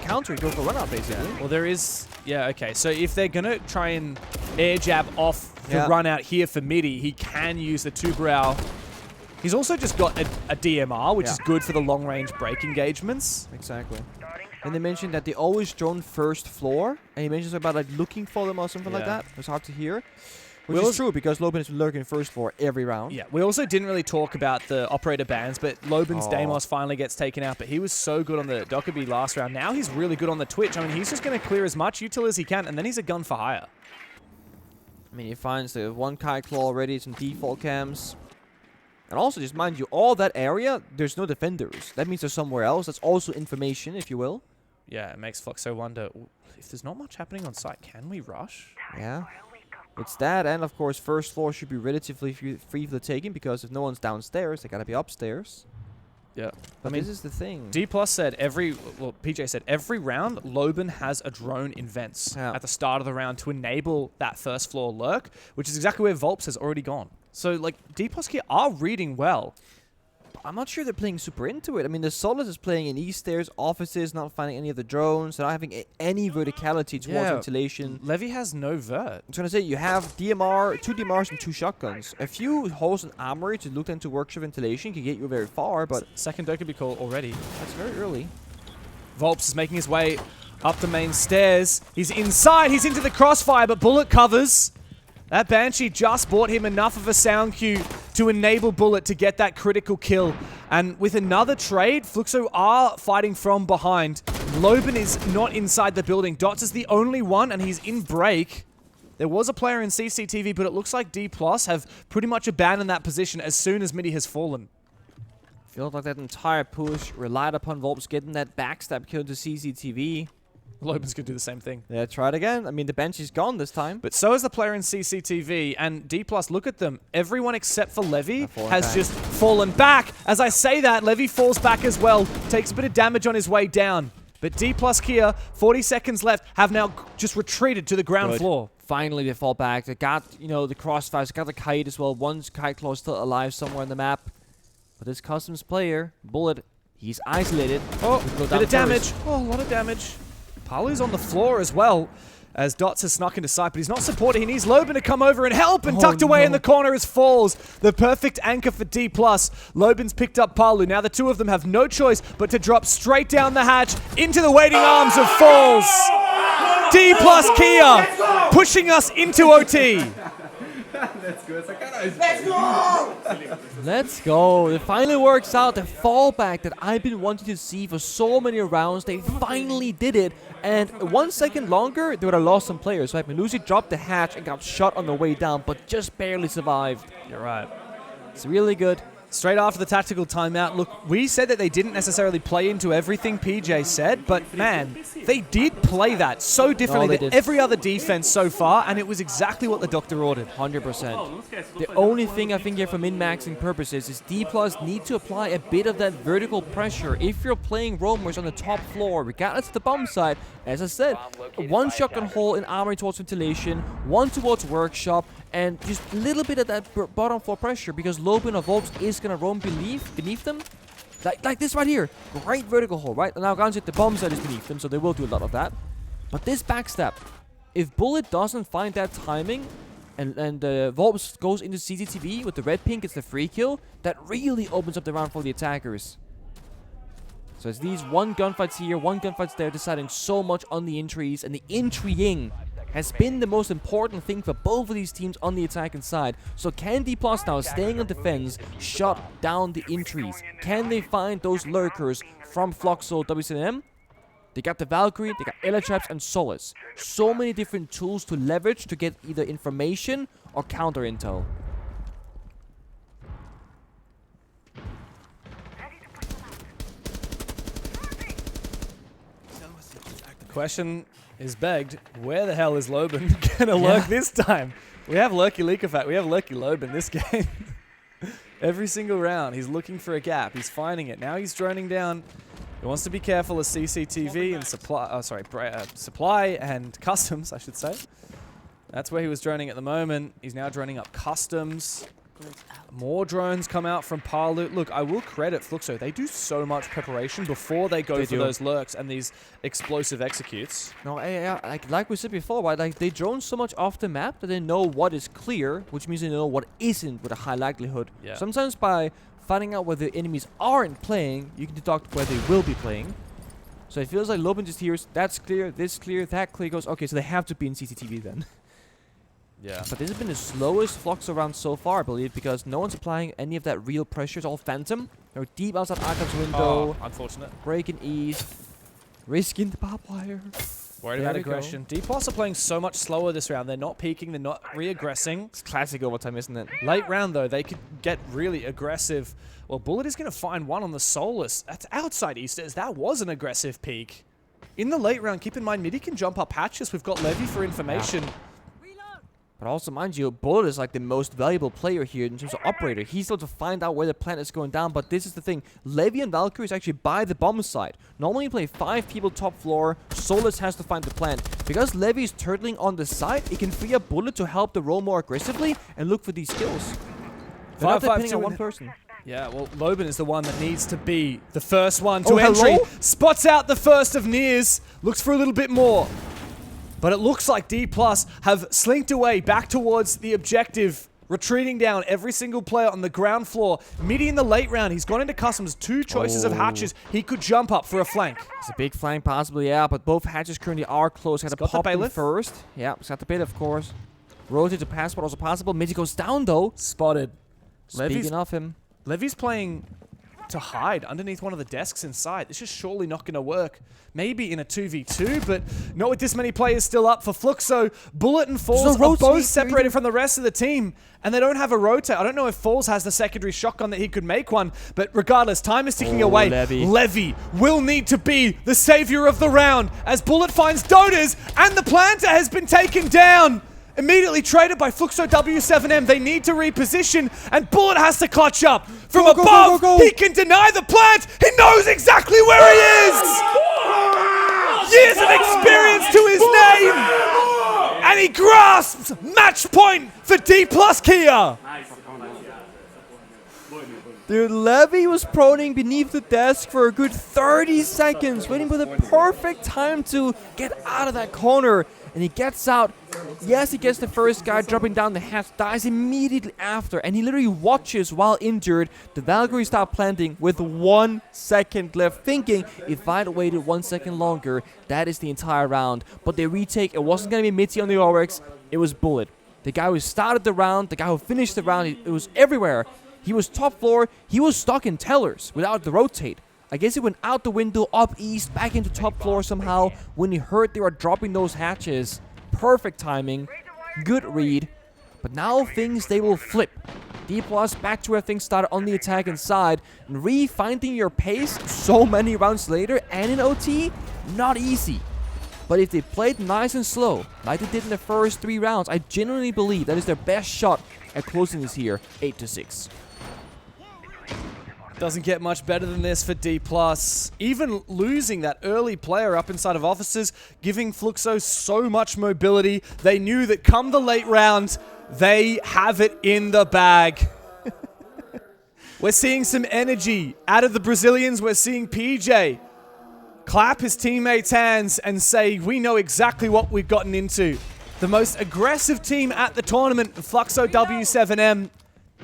S1: counter and go for run out basically.
S2: Well, there is... Yeah, okay. So if they're going to try and air jab off the
S1: Yeah.
S2: run out here for midi, he can use the 2-Brow. He's also just got a DMR, which
S1: Yeah.
S2: is good for the long-range break engagements.
S1: Exactly. And they mentioned that they always drone first floor. And he mentions about like looking for them or something like
S2: Yeah.
S1: that. It's hard to hear. Which
S2: Well,
S1: is true because Loben is lurking first floor every round.
S2: Yeah, we also didn't really talk about the operator bans, but Loben's
S1: Oh.
S2: Deimos finally gets taken out, but he was so good on the Dokkaebi last round. Now he's really good on the Twitch. I mean, he's just going to clear as much util as he can, and then he's a gun for hire.
S1: I mean, he finds the one Kai Claw already, some default cams. And also, just mind you, all that area, there's no defenders. That means they're somewhere else. That's also information, if you will.
S2: Yeah, it makes FLUXO wonder, if there's not much happening on site, can we rush?
S1: Yeah. It's that, and of course, first floor should be relatively free for the taking, because if no one's downstairs, they gotta be upstairs.
S2: Yeah.
S1: But
S2: I mean,
S1: this is the thing.
S2: Dplus said PJ said every round, Loben has a drone in vents
S1: Yeah.
S2: at the start of the round to enable that first floor lurk, which is exactly where Volps has already gone. So, like, Dplus here are reading well.
S1: I'm not sure they're playing super into it. I mean, the Solus is playing in east stairs, offices, not finding any of the drones, they're not having any verticality towards
S2: Yeah.
S1: ventilation.
S2: Levy has no vert.
S1: I'm trying to say, you have DMR, 2 DMRs and 2 shotguns. A few holes in armory to look into workshop ventilation can get you very far, but
S2: Second Dokkaebi call already.
S1: that's very early.
S2: Volps is making his way up the main stairs. He's inside. He's into the crossfire, but Bullet covers. That Banshee just bought him enough of a sound cue to enable Bullet to get that critical kill. And with another trade, FLUXO are fighting from behind. Loben is not inside the building. Dots is the only one, and he's in break. There was a player in CCTV, but it looks like Dplus have pretty much abandoned that position as soon as midi has fallen.
S1: Feels like that entire push relied upon Volps getting that backstab kill to CCTV.
S2: Loben's going to do the same thing.
S1: Yeah, try it again. I mean, the bench is gone this time.
S2: But so is the player in CCTV, and Dplus, look at them. Everyone except for Levy
S1: fallen
S2: has
S1: back.
S2: just fallen back. As I say that, Levy falls back as well. Takes a bit of damage on his way down. But Dplus Kia, 40 seconds left, have now just retreated to the ground
S1: Good.
S2: floor.
S1: Finally, they fall back. They got, you know, the crossfires. They got the kite as well. One kite claw still alive somewhere on the map. But this customs player, Bullet, he's isolated.
S2: Oh,
S1: He'll go
S2: bit
S1: down
S2: of damage.
S1: first.
S2: Oh, a lot of damage. Palu's on the floor as well, as Dots has snuck into sight, but he's not supporting. He needs Loben to come over and help, and tucked away in the corner is Falls. The perfect anchor for Dplus. Loben's picked up Palu. Now the two of them have no choice but to drop straight down the hatch into the waiting arms of Falls. Dplus Kia pushing us into OT.
S1: Let's go. It finally works out. The fallback that I've been wanting to see for so many rounds, they finally did it. And 1 second longer, they would have lost some players. Right? Melusi dropped the hatch and got shot on the way down, but just barely survived.
S2: You're right.
S1: It's really good.
S2: Straight after the tactical timeout, look, we said that they didn't necessarily play into everything PJ said, but man, they did play that so differently
S1: they
S2: than
S1: did.
S2: every other defense so far, and it was exactly what the doctor ordered.
S1: 100%. The only thing I think here for min-maxing purposes is Dplus need to apply a bit of that vertical pressure. If you're playing roamers on the top floor, regardless of the bomb side, as I said, one shotgun hole in armory towards ventilation, one towards workshop, and just a little bit of that bottom floor pressure, because Loben or Volps is going to roam beneath them. Like this right here. Great vertical hole, right? And now granted, the bomb side is beneath them, so they will do a lot of that. But this backstab, if Bullet doesn't find that timing, and Volps goes into CCTV with the red pink, it's the free kill, that really opens up the round for the attackers. So it's these one gunfights here, one gunfights there, deciding so much on the entries, and the entrying has been the most important thing for both of these teams on the attacking side. So can Dplus now, staying on defense, shut down the entries? Can they find those lurkers from FLUXO W7M? They got the Valkyrie, they got Ela traps and Solace. So many different tools to leverage to get either information or counter intel.
S2: The question is begged, where the hell is Loban gonna lurk this time? We have Lurky Leakafat, we have Lurky Loban this game. Every single round, he's looking for a gap, he's finding it. Now he's droning down. He wants to be careful of CCTV and supply and customs, I should say. That's where he was droning at the moment. He's now droning up customs. More drones come out from Palu. Look, I will credit FLUXO. They do so much preparation before they go for those lurks and these explosive executes.
S1: No, like we said before, right? Like they drone so much off the map that they know what is clear, which means they know what isn't with a high likelihood.
S2: Yeah.
S1: Sometimes by finding out where the enemies aren't playing, you can deduct where they will be playing. So it feels like Loban just hears, that's clear, this clear, that clear, goes, okay, so they have to be in CCTV then.
S2: Yeah.
S1: But this has been the slowest FLUXO round so far, I believe, because no one's applying any of that real pressure. It's all Phantom. They're deep outside Arkham window.
S2: Oh, unfortunate.
S1: Breaking ease. Risking the barbed wire.
S2: Worried about aggression. Dplus are playing so much slower this round. They're not peeking, they're not re-aggressing.
S1: It's classic overtime, isn't it?
S2: Late round, though, they could get really aggressive. Well, Bullet is going to find one on the Solus. That's outside Easters. That was an aggressive peek. In the late round, keep in mind, Midi can jump up hatches. We've got Levy for information.
S1: Yeah. But also, mind you, Bullet is like the most valuable player here in terms of operator. He's able to find out where the plant is going down, but this is the thing. Levy and Valkyrie is actually by the bomb site. Normally you play 5 people top floor, Solus has to find the plant. Because Levy is turtling on the site, it can free up Bullet to help the roll more aggressively and look for these kills. They're not depending on one person.
S2: Yeah, well, Loban is the one that needs to be the first one to entry. Hello? Spots out the first of Nears, looks for a little bit more. But it looks like Dplus have slinked away back towards the objective, retreating down every single player on the ground floor. Midi in the late round, he's gone into customs, 2 choices of hatches. He could jump up for a flank.
S1: It's a big flank possibly, yeah, but both hatches currently are close. Got to pop them first. Yeah, he's got the bait, of course. Rotate to passport also possible. Midi goes down, though.
S2: Spotted.
S1: Speaking of him.
S2: Levy's playing to hide underneath one of the desks inside. This is surely not going to work. Maybe in a 2v2, but not with this many players still up for FLUXO. Bullet and Falls are both separated from the rest of the team, and they don't have a rotate. I don't know if Falls has the secondary shotgun that he could make one, but regardless, time is ticking away. Levy will need to be the savior of the round as Bullet finds Dotas, and the planter has been taken down. Immediately traded by FLUXO W7M. They need to reposition, and Bullet has to clutch up. From above, he can deny the plant. He knows exactly where he is. Years of experience to his name. And he grasps match point for Dplus Kia.
S1: Dude, Levy was proning beneath the desk for a good 30 seconds, waiting for the perfect time to get out of that corner. And he gets out. Yes, he gets the first guy dropping down the hatch, dies immediately after, and he literally watches while injured the Valkyrie start planting with 1 second left, thinking if I'd waited 1 second longer, that is the entire round. But they retake. It wasn't going to be Mitty on the Oryx. It was Bullet. The guy who started the round, the guy who finished the round, it was everywhere. He was top floor. He was stuck in tellers without the rotate. I guess he went out the window, up east, back into top floor somehow when he heard they were dropping those hatches. Perfect timing. Good read. But now things, they will flip. Dplus back to where things started on the attack inside. And re-finding your pace so many rounds later and in OT, not easy. But if they played nice and slow, like they did in the first 3 rounds, I genuinely believe that is their best shot at closing this here 8-6.
S2: Doesn't get much better than this for Dplus. Even losing that early player up inside of officers, giving FLUXO so much mobility. They knew that come the late round, they have it in the bag. We're seeing some energy out of the Brazilians. We're seeing PJ clap his teammates' hands and say, we know exactly what we've gotten into. the most aggressive team at the tournament, FLUXO W7M.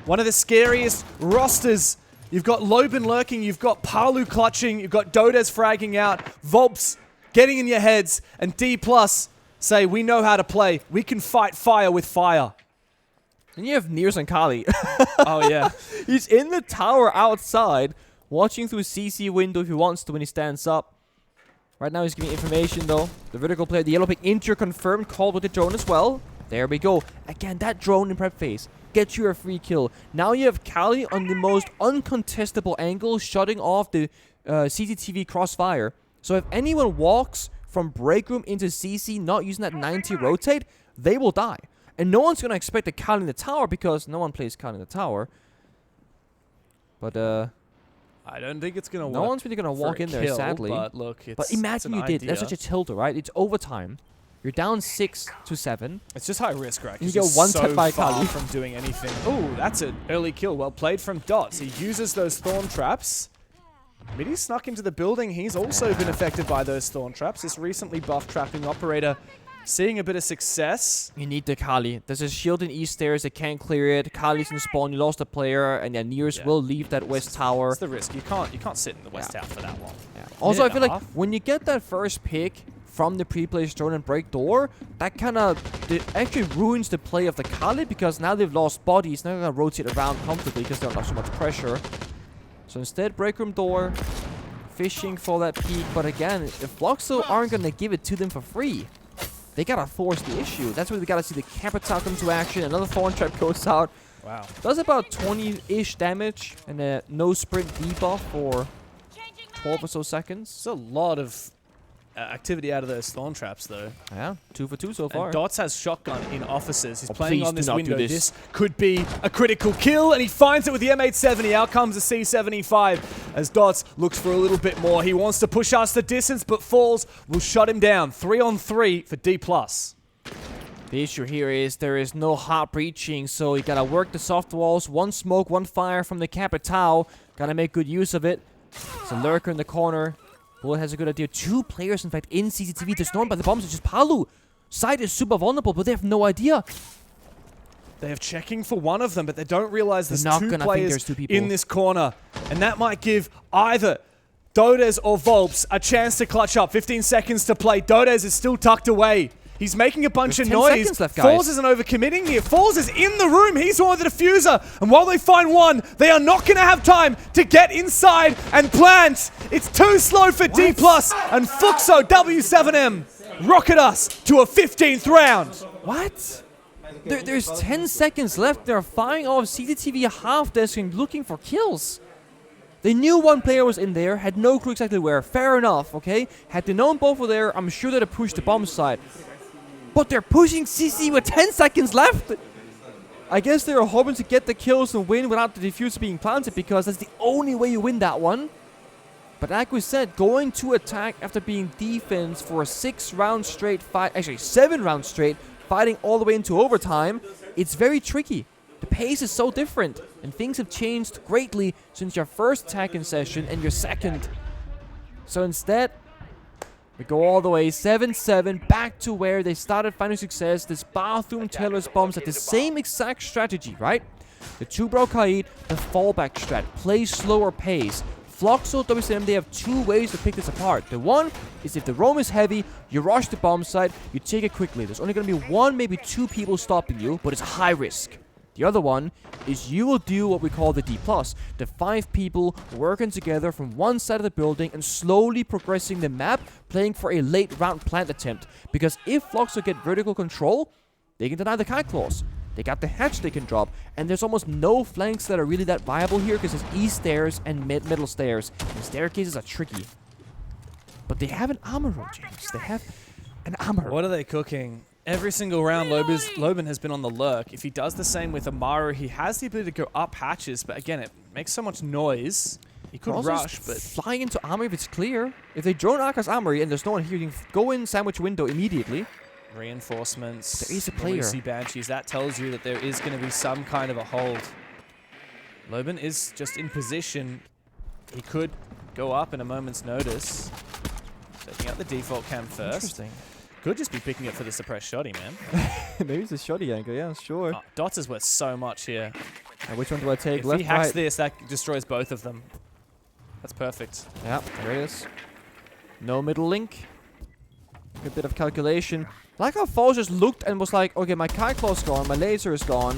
S2: One of the scariest rosters. You've got Loben lurking, you've got Palu clutching, you've got Dodes fragging out, Volps getting in your heads, and Dplus say, we know how to play. We can fight fire with fire.
S1: And you have Nears and Kali.
S2: Oh, yeah.
S1: He's in the tower outside, watching through CC window if he wants to when he stands up. Right now he's giving information though. The vertical player, the yellow pick inter confirmed, called with the drone as well. There we go. Again, that drone in prep phase gets you a free kill. Now you have Kali on the most uncontestable angle, shutting off the CCTV crossfire. So if anyone walks from break room into CC not using that 90 rotate, they will die. And no one's going to expect a Kali in the tower because no one plays Kali in the tower. But
S2: I don't think it's going to work.
S1: no one's really going to walk in there, sadly.
S2: But look,
S1: But imagine you did. That's such a tilde, right? It's overtime. You're down 6-7.
S2: It's just high risk, right?
S1: You
S2: You're
S1: get one tap by
S2: far
S1: Kali.
S2: from doing anything. Oh, that's an early kill. Well played from Dots. He uses those thorn traps. Midi snuck into the building. He's also been affected by those thorn traps. This recently buffed trapping operator seeing a bit of success.
S1: You need the Kali. There's a shield in East stairs. They can't clear it. Kali's in spawn. You lost a player. And yeah, Nears will leave that West tower.
S2: That's the risk. You can't sit in the West tower for that long.
S1: Yeah. Also, I feel like
S2: half.
S1: when you get that first pick from the pre-placed drone and break door, that kind of actually ruins the play of the Kali because now they've lost bodies. Now they're going to rotate around comfortably because they don't have so much pressure. So instead, break room door, fishing for that peak. But again, the FLUXO aren't going to give it to them for free. They got to force the issue. That's where they got to see the Capitao come to action. Another thorn trap goes out.
S2: Wow.
S1: Does about 20-ish damage and a no sprint debuff for 12 or so seconds.
S2: It's a lot of activity out of those thorn traps, though.
S1: Yeah, 2 for 2 so far.
S2: And Dots has shotgun in offices. He's
S1: Oh,
S2: playing
S1: please
S2: on
S1: do
S2: this
S1: not
S2: window.
S1: do this.
S2: This could be a critical kill, and he finds it with the M870. Out comes the C75 as Dots looks for a little bit more. He wants to push us the distance, but Falls will shut him down. 3-on-3 for Dplus.
S1: The issue here is there is no hot breaching, so you gotta work the soft walls. One smoke, one fire from the Capitao. Gotta make good use of it. It's a lurker in the corner. Bullet has a good idea. 2 players, in fact, in CCTV. They're snoring by the bombs. It's just Palu. Side is super vulnerable, but they have no idea.
S2: They have checking for one of them, but they don't realize there's
S1: They're not
S2: 2
S1: gonna think
S2: players
S1: there's 2 people.
S2: in this corner. And that might give either Dodes or Volps a chance to clutch up. 15 seconds to play. Dodes is still tucked away. He's making a bunch
S1: There's
S2: of
S1: 10
S2: noise.
S1: seconds left, guys.
S2: Falls isn't overcommitting here. Falls is in the room. He's on the diffuser. And while they find one, they are not going to have time to get inside and plant. It's too slow for Dplus. And FLUXO W7M rocket us to a 15th round.
S1: What? There's 10 seconds left. They're firing off CCTV half desk and looking for kills. They knew one player was in there, had no clue exactly where. Fair enough, okay? Had they known both were there, I'm sure they'd have pushed the bomb side. But they're pushing CC with 10 seconds left! I guess they were hoping to get the kills and win without the diffuser being planted because that's the only way you win that one. But like we said, going to attack after being defense for a 6 round straight fight, actually 7 rounds straight, fighting all the way into overtime, it's very tricky. The pace is so different, and things have changed greatly since your first attack in session and your second. So instead, we go all the way 7-7 back to where they started finding success. This bathroom terrorist bombs at the same exact strategy, right? The 2 Brokaid, the fallback strat, play slower pace. FLUXO W7M, they have 2 ways to pick this apart. The one is if the roam is heavy, you rush the bomb site, you take it quickly. There's only going to be 1, maybe 2 people stopping you, but it's high risk. The other one is you will do what we call the Dplus, the 5 people working together from one side of the building and slowly progressing the map, playing for a late round plant attempt. Because if FLUXO get vertical control, they can deny the kite claws. They got the hatch they can drop, and there's almost no flanks that are really that viable here because there's east stairs and middle stairs. And staircases are tricky. But they have an armor roll, James. They have an armor.
S2: What are they cooking? Every single round, Loben has been on the lurk. If he does the same with Amaru, he has the ability to go up hatches, but again, it makes so much noise. He could
S1: Also
S2: rush, but
S1: flying into armor if it's clear. If they drone Aka's armory and there's no one here, you can go in sandwich window immediately.
S2: reinforcements.
S1: There is a player.
S2: Noisy Banshees. That tells you that there is going to be some kind of a hold. Loben is just in position. He could go up in a moment's notice. Taking out the default cam first.
S1: Interesting.
S2: Could just be picking it for the suppressed shoddy, man.
S1: Maybe it's a shoddy angle, yeah, sure.
S2: Dots is worth so much here.
S1: Now, which one do I take?
S2: If
S1: Left,
S2: he hacks
S1: right?
S2: this, that destroys both of them. That's perfect.
S1: Yeah, there it is. No middle link. A bit of calculation. Like how Falls just looked and was like, okay, my Kai Claw's gone, my laser is gone.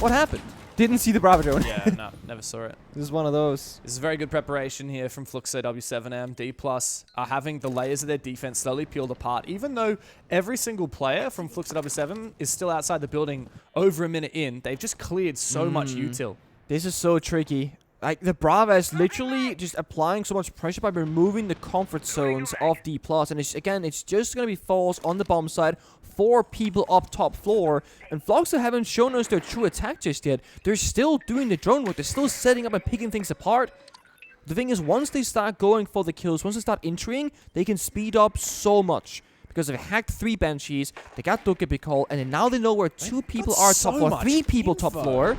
S1: What happened? Didn't see the Bravo drone.
S2: Yeah, no, never saw it.
S1: This is one of those.
S2: This is very good preparation here from FLUXO W7M. Dplus are having the layers of their defense slowly peeled apart. Even though every single player from FLUXO W7 is still outside the building over a minute in, they've just cleared so much util.
S1: This is so tricky. Like, the Brava is literally just applying so much pressure by removing the comfort zones of Dplus. And it's just going to be Falls on the bomb side. 4 people up top floor. And FLUXO haven't shown us their true attack just yet. They're still doing the drone work. They're still setting up and picking things apart. The thing is, once they start going for the kills, once they start entering, they can speed up so much. Because they've hacked 3 Banshees, they got Dukepikol, and then now they know where 2 people are top floor, 3 people top floor.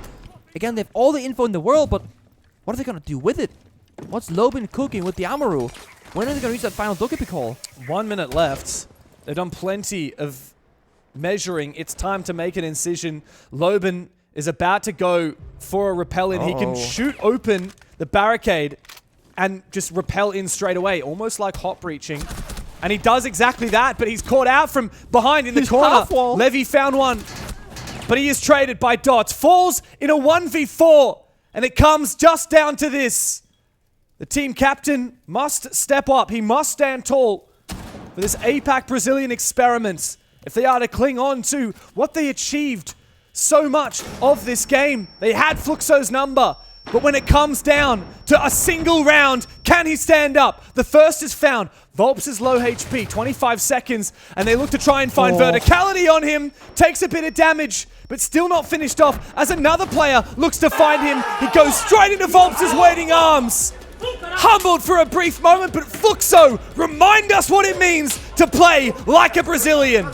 S1: Again, they have all the info in the world, but what are they going to do with it? What's Lobin cooking with the Amaru? When are they going to reach that final Dukepikol?
S2: 1 minute left. They've done plenty of measuring. It's time to make an incision. Lobin is about to go for a rappel in. He can shoot open the barricade and just rappel in straight away, almost like hot breaching. And he does exactly that, but he's caught out from behind in the corner. Levy found one, but he is traded by Dots. Falls in a 1v4, and it comes just down to this. The team captain must step up. He must stand tall for this APAC Brazilian experiment if they are to cling on to what they achieved so much of this game. They had FLUXO's number, but when it comes down to a single round, can he stand up? The first is found. Volps is low HP, 25 seconds, and they look to try and find verticality on him. Takes a bit of damage, but still not finished off as another player looks to find him. He goes straight into Volps' waiting arms. Humbled for a brief moment, but FLUXO remind us what it means to play like a Brazilian.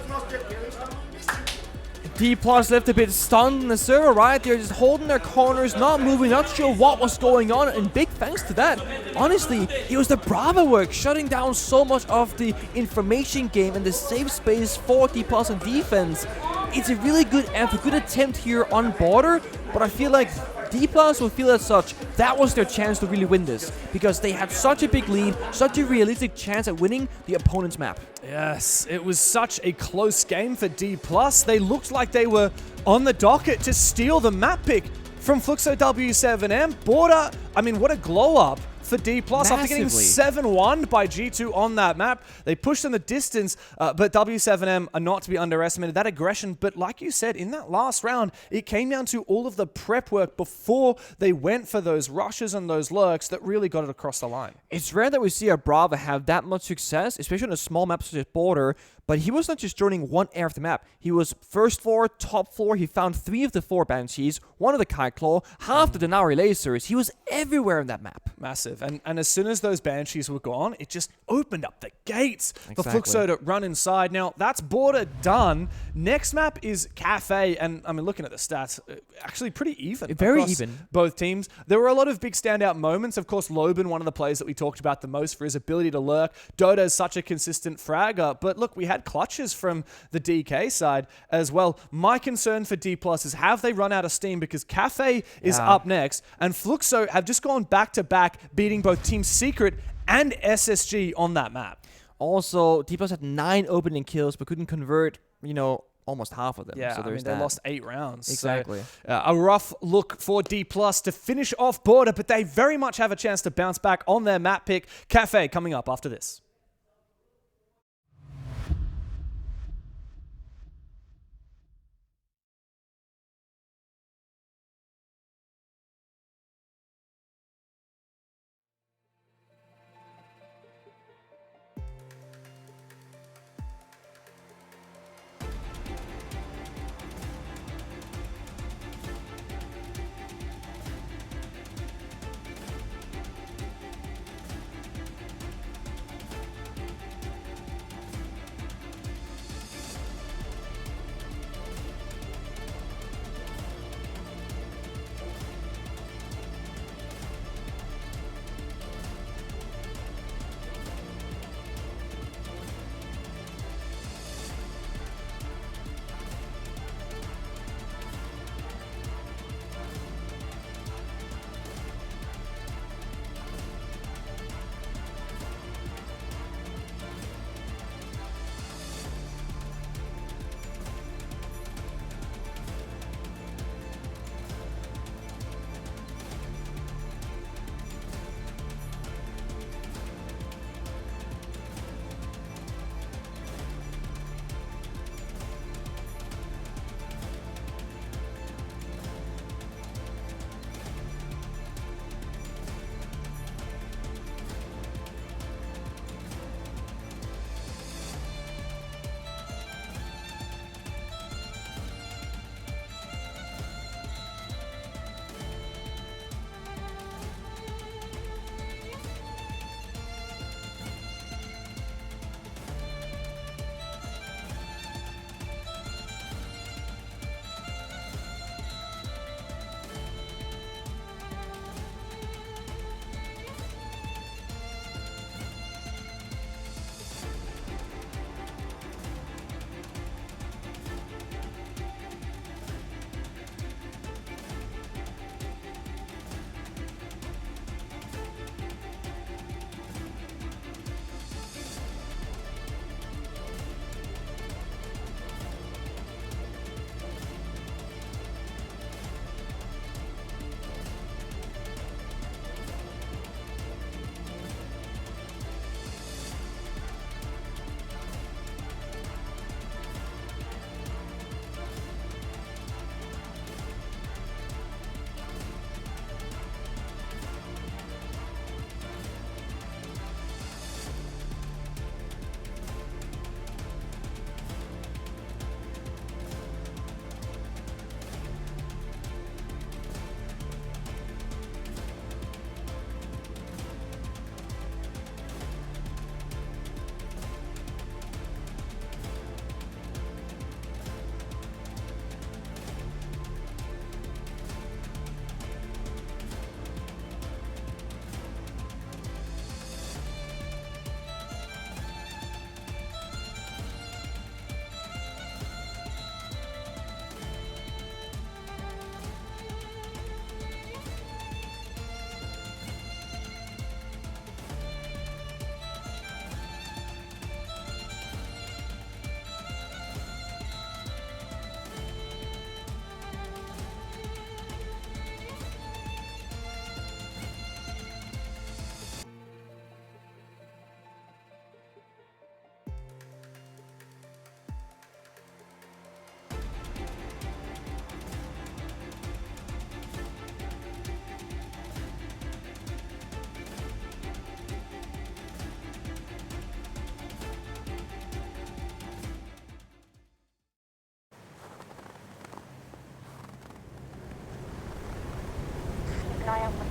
S1: Dplus left a bit stunned in the server, right? They're just holding their corners, not moving, not sure what was going on, and big thanks to that. Honestly, it was the Bravo work, shutting down so much of the information game and the safe space for Dplus on defense. It's a really good effort, good attempt here on border, but I feel like Dplus will feel as such, that was their chance to really win this, because they had such a big lead, such a realistic chance at winning the opponent's map.
S2: Yes, it was such a close game for Dplus. They looked like they were on the docket to steal the map pick from FLUXO W7M. Border, I mean, what a glow up for Dplus after getting 7-1 by G2 on that map. They pushed them the distance, but W7M are not to be underestimated. That aggression, but like you said, in that last round, it came down to all of the prep work before they went for those rushes and those lurks that really got it across the line.
S1: It's rare that we see a Brava have that much success, especially on a small map such as Border, but he was not just joining one area of the map. He was first floor, top floor. He found 3 of the 4 Banshees, 1 of the Kai Claw, half the Denari lasers. He was everywhere in that map.
S2: Massive. And as soon as those Banshees were gone, it just opened up the gates for FLUXO to run inside. Now, that's Border done. Next map is Cafe, and I mean, looking at the stats, actually pretty even.
S1: Very even.
S2: Both teams. There were a lot of big standout moments. Of course, Lobin, one of the players that we talked about the most for his ability to lurk. Dota is such a consistent fragger, but look, we had clutches from the DK side as well. My concern for Dplus is have they run out of steam, because Cafe is up next, and FLUXO have just gone back-to-back, beating both Team Secret and SSG on that map.
S1: Also, Dplus had 9 opening kills, but couldn't convert, you know, almost half of them.
S2: Yeah,
S1: so
S2: I mean, they lost 8 rounds.
S1: Exactly.
S2: So, a rough look for Dplus to finish off Border, but they very much have a chance to bounce back on their map pick. Cafe coming up after this.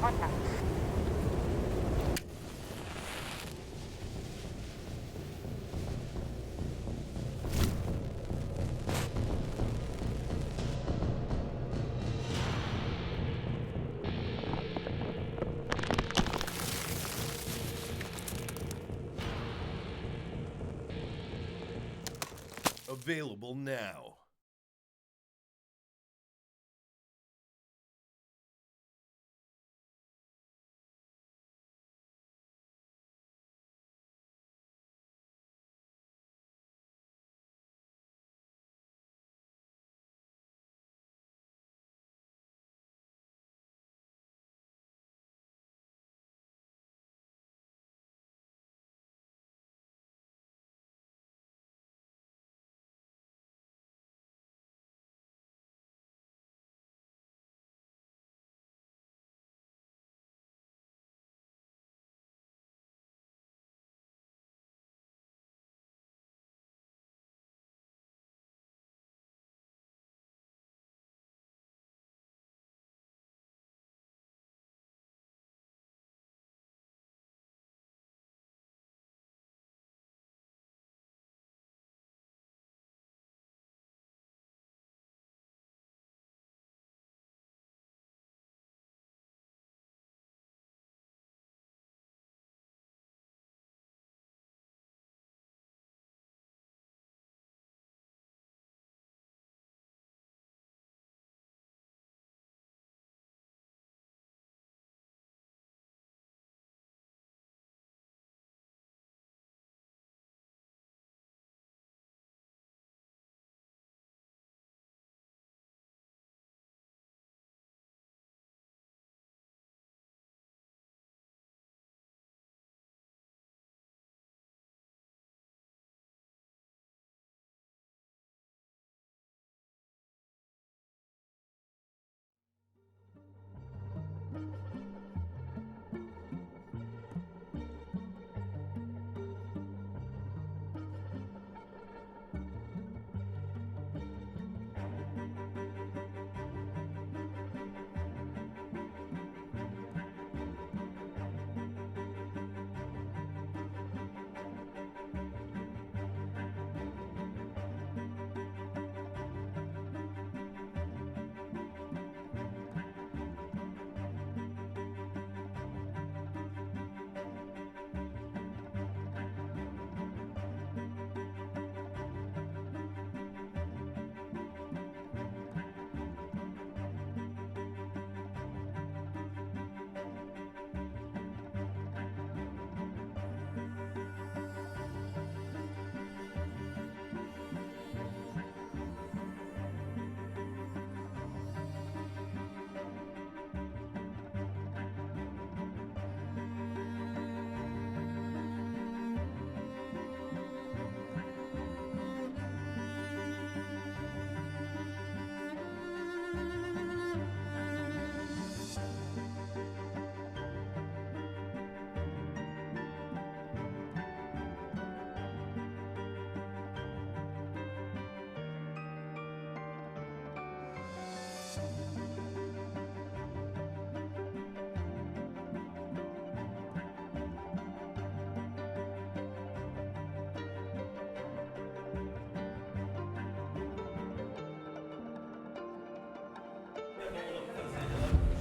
S6: contact.
S7: Available now.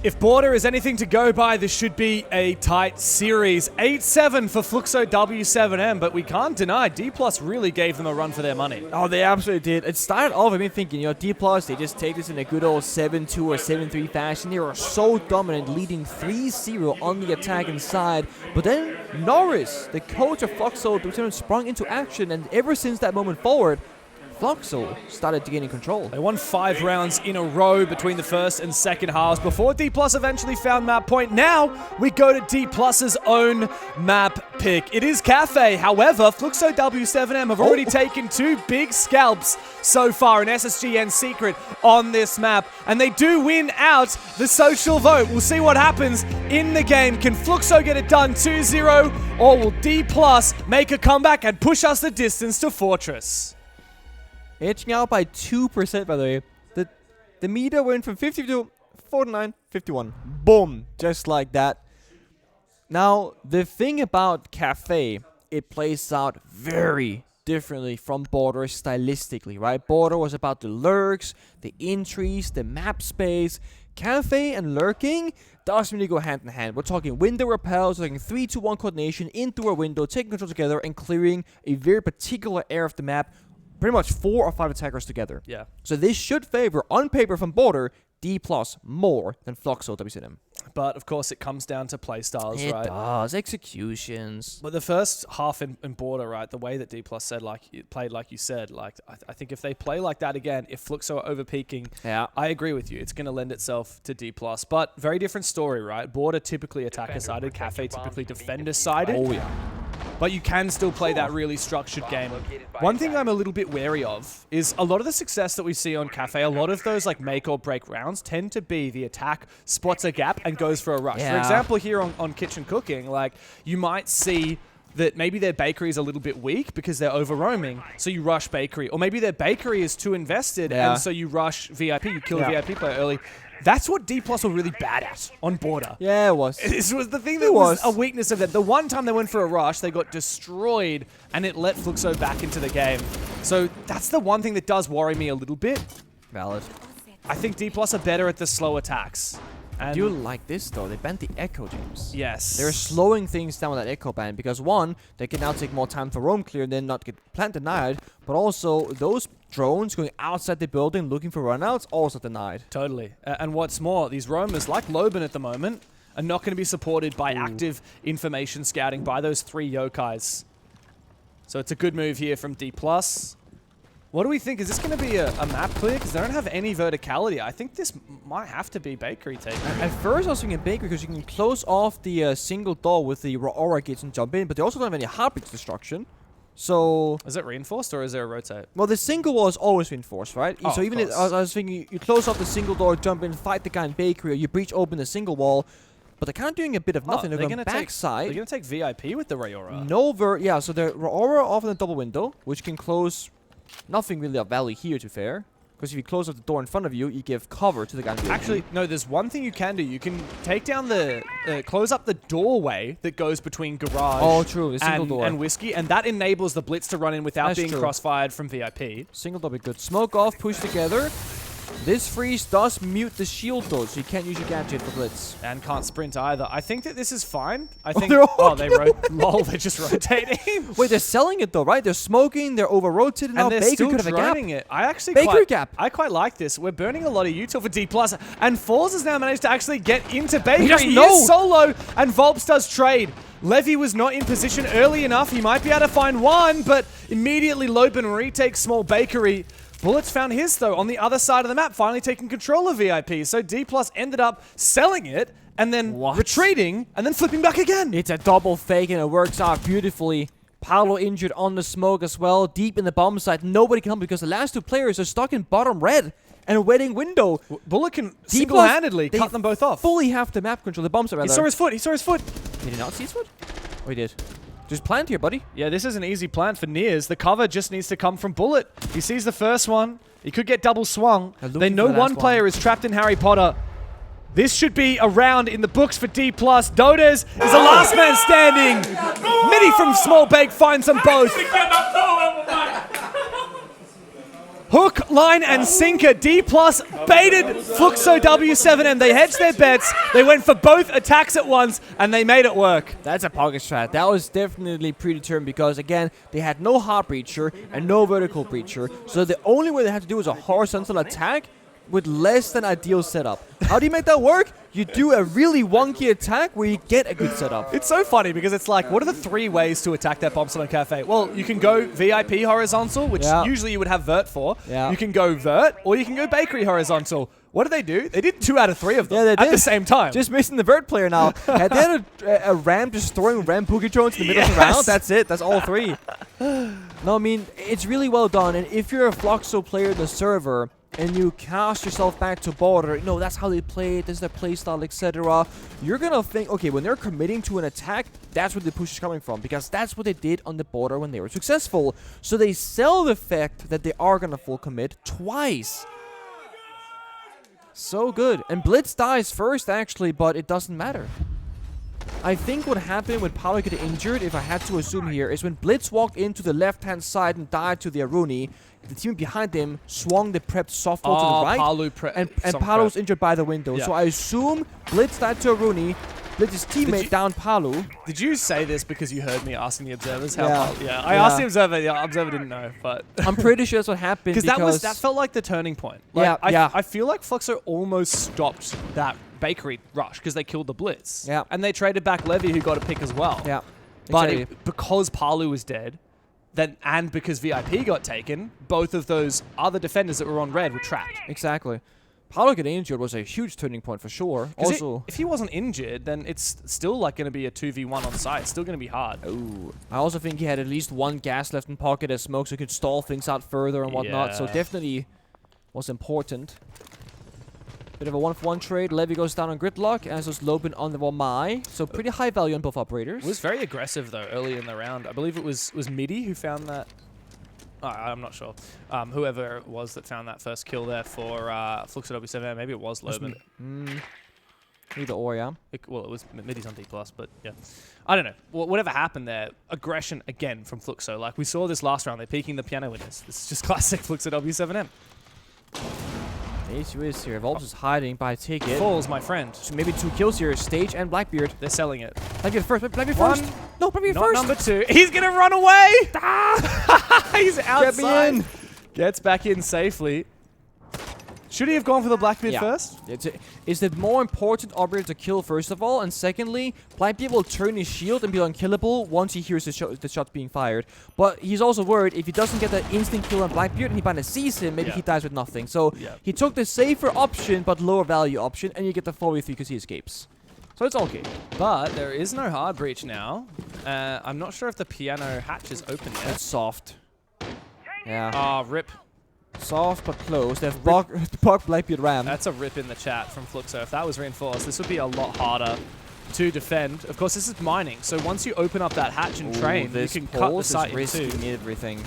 S2: If Border is anything to go by, this should be a tight series. 8-7 for FLUXO W7M, but we can't deny Dplus really gave them a run for their money.
S1: Oh, they absolutely did. It started off with me thinking, Dplus, they just take this in a good old 7-2 or 7-3 fashion. They were so dominant, leading 3-0 on the attacking side. But then Norris, the coach of FLUXO W7M, sprung into action, and ever since that moment forward, FLUXO started to gain control.
S2: They won 5 rounds in a row between the first and second halves before Dplus eventually found map point. Now we go to Dplus's own map pick. It is Cafe. However, FLUXO W7M have already taken 2 big scalps so far, an SSG and Secret on this map, and they do win out the social vote. We'll see what happens in the game. Can FLUXO get it done 2-0, or will Dplus make a comeback and push us the distance to Fortress?
S1: Edging out by 2%, by the way. The meter went from 50 to 49-51. Boom. Just like that. Now, the thing about Cafe, it plays out very differently from Border stylistically, right? Border was about the lurks, the entries, the map space. Cafe and lurking doesn't really go hand in hand. We're talking window repels, we're talking 3-2-1 coordination into a window, taking control together and clearing a very particular area of the map. Pretty much 4 or 5 attackers together.
S2: Yeah.
S1: So this should favor, on paper from Border, Dplus more than FLUXO W7M.
S2: But, of course, it comes down to playstyles, right?
S1: It does. Executions.
S2: But the first half in Border, right, the way that Dplus said, played like you said, I think if they play like that again, if FLUXO are over-peaking,
S1: Yeah.
S2: I agree with you. It's going to lend itself to Dplus. But very different story, right? Border typically attacker-sided, Cafe typically defender-sided.
S1: Oh, yeah.
S2: But you can still play that really structured game. One thing I'm a little bit wary of is a lot of the success that we see on Cafe, a lot of those like make or break rounds tend to be the attack spots a gap and goes for a rush.
S1: Yeah.
S2: For example, here on Kitchen Cooking, like you might see that maybe their bakery is a little bit weak because they're over roaming, so you rush bakery. Or maybe their bakery is too invested,
S1: Yeah.
S2: and so you rush VIP, you kill a VIP player early. That's what Dplus were really bad at on Border.
S1: Yeah, it was.
S2: This was the thing that was a weakness of them. The one time they went for a rush, they got destroyed, and it let FLUXO back into the game. So that's the one thing that does worry me a little bit.
S1: Valid.
S2: I think Dplus are better at the slow attacks.
S1: I
S2: And
S1: do like this, though. They banned the Echo, James.
S2: yes.
S1: They're slowing things down with that Echo ban because, one, they can now take more time for roam clear and then not get plant denied, but also those drones going outside the building looking for runouts also denied.
S2: Totally. And what's more, these roamers, like Loban at the moment, are not going to be supported by active information scouting by those 3 yokais. So it's a good move here from Dplus. What do we think? Is this going to be a map clear? Because they don't have any verticality. I think this might have to be bakery taken.
S1: At first, I was thinking bakery because you can close off the single door with the aura gates and jump in, but they also don't have any heartbeat destruction. So,
S2: Is it reinforced or is there a rotate?
S1: well, the single wall is always reinforced, right?
S2: Oh,
S1: so
S2: of
S1: even if,
S2: course.
S1: I was thinking, you close off the single door, jump in, fight the guy in bakery, or you breach open the single wall, but they're kind of doing a bit of nothing. They're going
S2: They're
S1: backside.
S2: going to take VIP with the Rayora.
S1: Yeah, so the aura off in the double window, which can close nothing really of value here, to fair. Because if you close up the door in front of you, you give cover to the guy in bakery.
S2: Actually, no, there's one thing you can do. You can take down the, close up the doorway that goes between garage
S1: Oh, true, the single door.
S2: and whiskey, and that enables the blitz to run in without
S1: That's
S2: being
S1: true.
S2: crossfired from VIP.
S1: Single double good. Smoke off, push together. This freeze does mute the shield though, so you can't use your gadget for blitz.
S2: And can't sprint either. I think that this is fine. I think.
S1: they're all
S2: lol, they're just rotating.
S1: Wait, they're selling it though, right? They're smoking, they're over-rotated now.
S2: And they're
S1: Bakery
S2: still
S1: could have a gap.
S2: droning it. I actually
S1: Bakery gap.
S2: I quite like this. We're burning a lot of util for Dplus, and Falls has now managed to actually get into Bakery.
S1: doesn't
S2: He
S1: know.
S2: is solo, and Volps does trade. Levy was not in position early enough. He might be able to find one, but immediately Loban retakes small Bakery. Bullets found his, though, on the other side of the map, finally taking control of VIP. So Dplus ended up selling it, and then retreating, and then flipping back again.
S1: It's a double fake, and it works out beautifully. Paolo injured on the smoke as well, deep in the bomb site. Nobody can help because the last 2 players are stuck in bottom red and a waiting window.
S2: Bullet can single-handedly
S1: they
S2: cut them both off.
S1: Fully have the map control. The bomb site, rather.
S2: He saw his foot. He saw his foot.
S1: Did he not see his foot? Oh, he did. Just plant here, buddy.
S2: Yeah, this is an easy plant for Nears. The cover just needs to come from Bullet. He sees the first one. He could get double swung. They know one player is trapped in Harry Potter. This should be a round in the books for Dplus. Dodas is the last man standing. Midi from Small Bake finds them both. Hook, line, and sinker. Dplus baited FLUXO W7M. They hedged their bets. They went for both attacks at once, and they made it work.
S1: That's a pocket strat. That was definitely predetermined because, again, they had no hard breacher and no vertical breacher. So the only way they had to do was a horizontal attack with less than ideal setup. How do you make that work? You do a really wonky attack where you get a good setup.
S2: It's so funny because it's like, what are the 3 ways to attack that Bombstone Cafe? Well, you can go VIP horizontal, which usually you would have vert for.
S1: Yeah.
S2: You can go vert, or you can go bakery horizontal. What did they do? They did 2 out of 3 of them
S1: Yeah, they
S2: at the
S1: did.
S2: same time.
S1: Just missing the vert player now. Had they had a ram destroying ram Pookie drones in the middle of the round, that's it. That's all 3. No, I mean, it's really well done. And if you're a FLUXO player in the server, and you cast yourself back to Border, you know, that's how they play it, this is their playstyle, etc. You're gonna think, okay, when they're committing to an attack, that's where the push is coming from, because that's what they did on the Border when they were successful. So they sell the fact that they are gonna full commit twice. So good. And Blitz dies first, actually, but it doesn't matter. I think what happened when Paolo got injured, if I had to assume here, is when Blitz walked into the left-hand side and died to the Aruni, the team behind him swung the prepped softball to the right, and Paolo was injured by the window.
S2: Yeah.
S1: So I assume Blitz died to Aruni, Blitz's teammate down Paolo.
S2: Did you say this because you heard me asking the observers how?
S1: Yeah.
S2: I asked the observer. The observer didn't know, but
S1: I'm pretty sure that's what happened
S2: because that felt like the turning point. Like,
S1: Yeah,
S2: I feel like FLUXO almost stopped that bakery rush because they killed the Blitz.
S1: Yeah.
S2: And they traded back Levy, who got a pick as well.
S1: Yeah.
S2: But
S1: Exactly.
S2: because Palu was dead, and because VIP got taken, both of those other defenders that were on red were trapped.
S1: Exactly. Paolo getting injured was a huge turning point for sure. Also,
S2: if he wasn't injured, then it's still like going to be a 2v1 on site. It's still going to be hard.
S1: ooh, I also think he had at least one gas left in pocket as smoke, so he could stall things out further and whatnot. So
S2: Yeah.
S1: definitely was important. Bit of a 1-for-1 trade. Levy goes down on Gridlock, as does Lobin on the Wamai. So pretty high value on both operators.
S2: It was very aggressive, though, early in the round. I believe it was Midi who found that. I'm not sure. Whoever it was that found that first kill there for FLUXO W7M. Maybe it was Lobin.
S1: Either or, yeah.
S2: It was Midi's on Dplus, but yeah. I don't know. Whatever happened there, aggression again from FLUXO. Like we saw this last round, they're peeking the piano winners. This is just classic FLUXO W7M.
S1: The issue is here. Volps is hiding by a ticket.
S2: Falls, my friend.
S1: So maybe 2 kills here. Stage and Blackbeard.
S2: They're selling it.
S1: Blackbeard first. Blackbeard
S2: One.
S1: first. No, Blackbeard
S2: Not
S1: first.
S2: number 2. He's going to run away. He's outside.
S1: in.
S2: Gets back in safely. Should he have gone for the Blackbeard
S1: Yeah.
S2: first?
S1: Is it more important operator to kill first of all, and secondly, Blackbeard will turn his shield and be unkillable once he hears the shots being fired. But he's also worried if he doesn't get that instant kill on Blackbeard and he kinda sees him, maybe
S2: Yeah.
S1: he dies with nothing. So
S2: Yeah.
S1: he took the safer option but lower value option, and you get the 4v3 because he escapes. So it's okay.
S2: But there is no hard breach now. I'm not sure if the piano hatch is open yet.
S1: That's soft. Yeah.
S2: Ah, rip.
S1: Soft but close. They've bugged Blackbeard ram.
S2: That's a rip in the chat from FLUXO. If that was reinforced, this would be a lot harder to defend. Of course, this is mining, so once you open up that hatch and train, you
S1: this
S2: can cut the
S1: pulse
S2: site
S1: is
S2: in
S1: risking
S2: two.
S1: everything.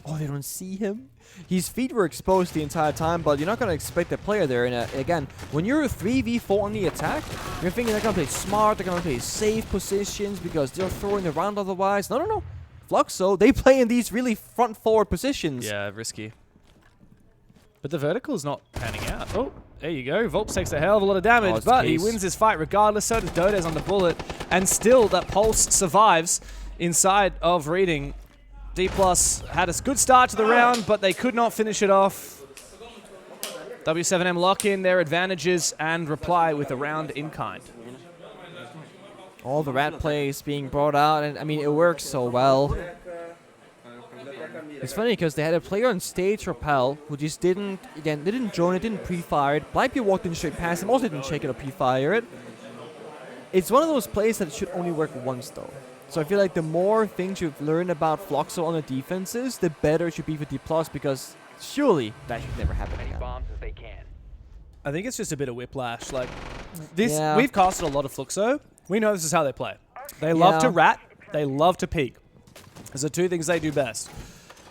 S1: Oh, they don't see him? His feet were exposed the entire time, but you're not going to expect a player there. And again, when you're a 3v4 on the attack, you're thinking they're going to play smart, they're going to play safe positions because they're throwing around otherwise. No. FLUXO, they play in these really front-forward positions.
S2: Yeah, risky. But the vertical is not panning out. Oh, there you go. Volps takes a hell of a lot of damage,
S1: it's
S2: but he
S1: case.
S2: wins his fight regardless. So does Dodes on the bullet. And still, that Pulse survives inside of Reading. Dplus had a good start to the round, but they could not finish it off. W7M lock in their advantages and reply with a round in kind.
S1: All the rat plays being brought out, and I mean, it works so well. It's funny because they had a player on stage, Rappel, who just didn't join it, didn't pre-fire it. Blackbeard walked in straight past him, also didn't check it or pre-fire it. It's one of those plays that should only work once though. So I feel like the more things you've learned about FLUXO on the defenses, the better it should be for Dplus, because surely that should never happen again.
S2: I think it's just a bit of whiplash. Like this,
S1: Yeah.
S2: we've casted a lot of FLUXO. We know this is how they play. They love to rat. They love to peek. Those are two things they do best.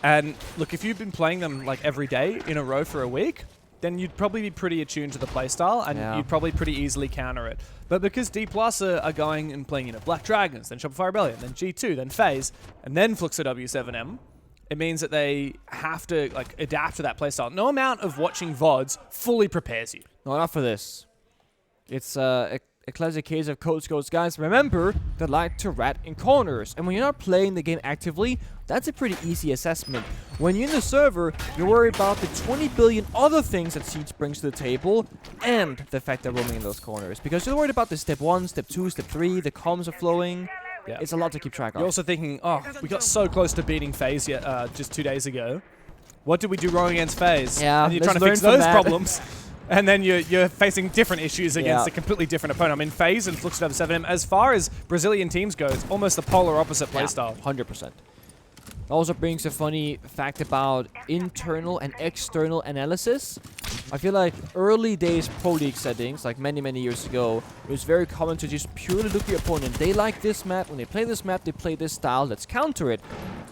S2: And look, if you've been playing them like every day in a row for a week, then you'd probably be pretty attuned to the playstyle, and you'd probably pretty easily counter it. But because Dplus are going and playing, Black Dragons, then Shopify Rebellion, then G2, then FaZe, and then FLUXO W7M, it means that they have to like adapt to that playstyle. No amount of watching VODs fully prepares you.
S1: No, not for this. It's a classic case of coach goes, guys, remember, they like to rat in corners. And when you're not playing the game actively, that's a pretty easy assessment. When you're in the server, you're worried about the 20 billion other things that Siege brings to the table and the fact they're roaming in those corners. Because you're worried about the step 1, step 2, step 3, the comms are flowing.
S2: Yeah.
S1: It's a lot to keep track of.
S2: You're also thinking, oh, we got so close to beating FaZe just 2 days ago. What did we do wrong against FaZe?
S1: Yeah,
S2: and you're
S1: let's
S2: trying to fix
S1: learn from
S2: those
S1: that.
S2: problems. And then you're facing different issues against
S1: Yeah.
S2: a completely different opponent. I mean, FaZe and FLUXO W7M, as far as Brazilian teams go, it's almost the polar opposite playstyle.
S1: 100%. Also brings a funny fact about internal and external analysis. I feel like early days Pro League settings, like many years ago, it was very common to just purely look at your opponent. They like this map. When they play this map, they play this style. Let's counter it.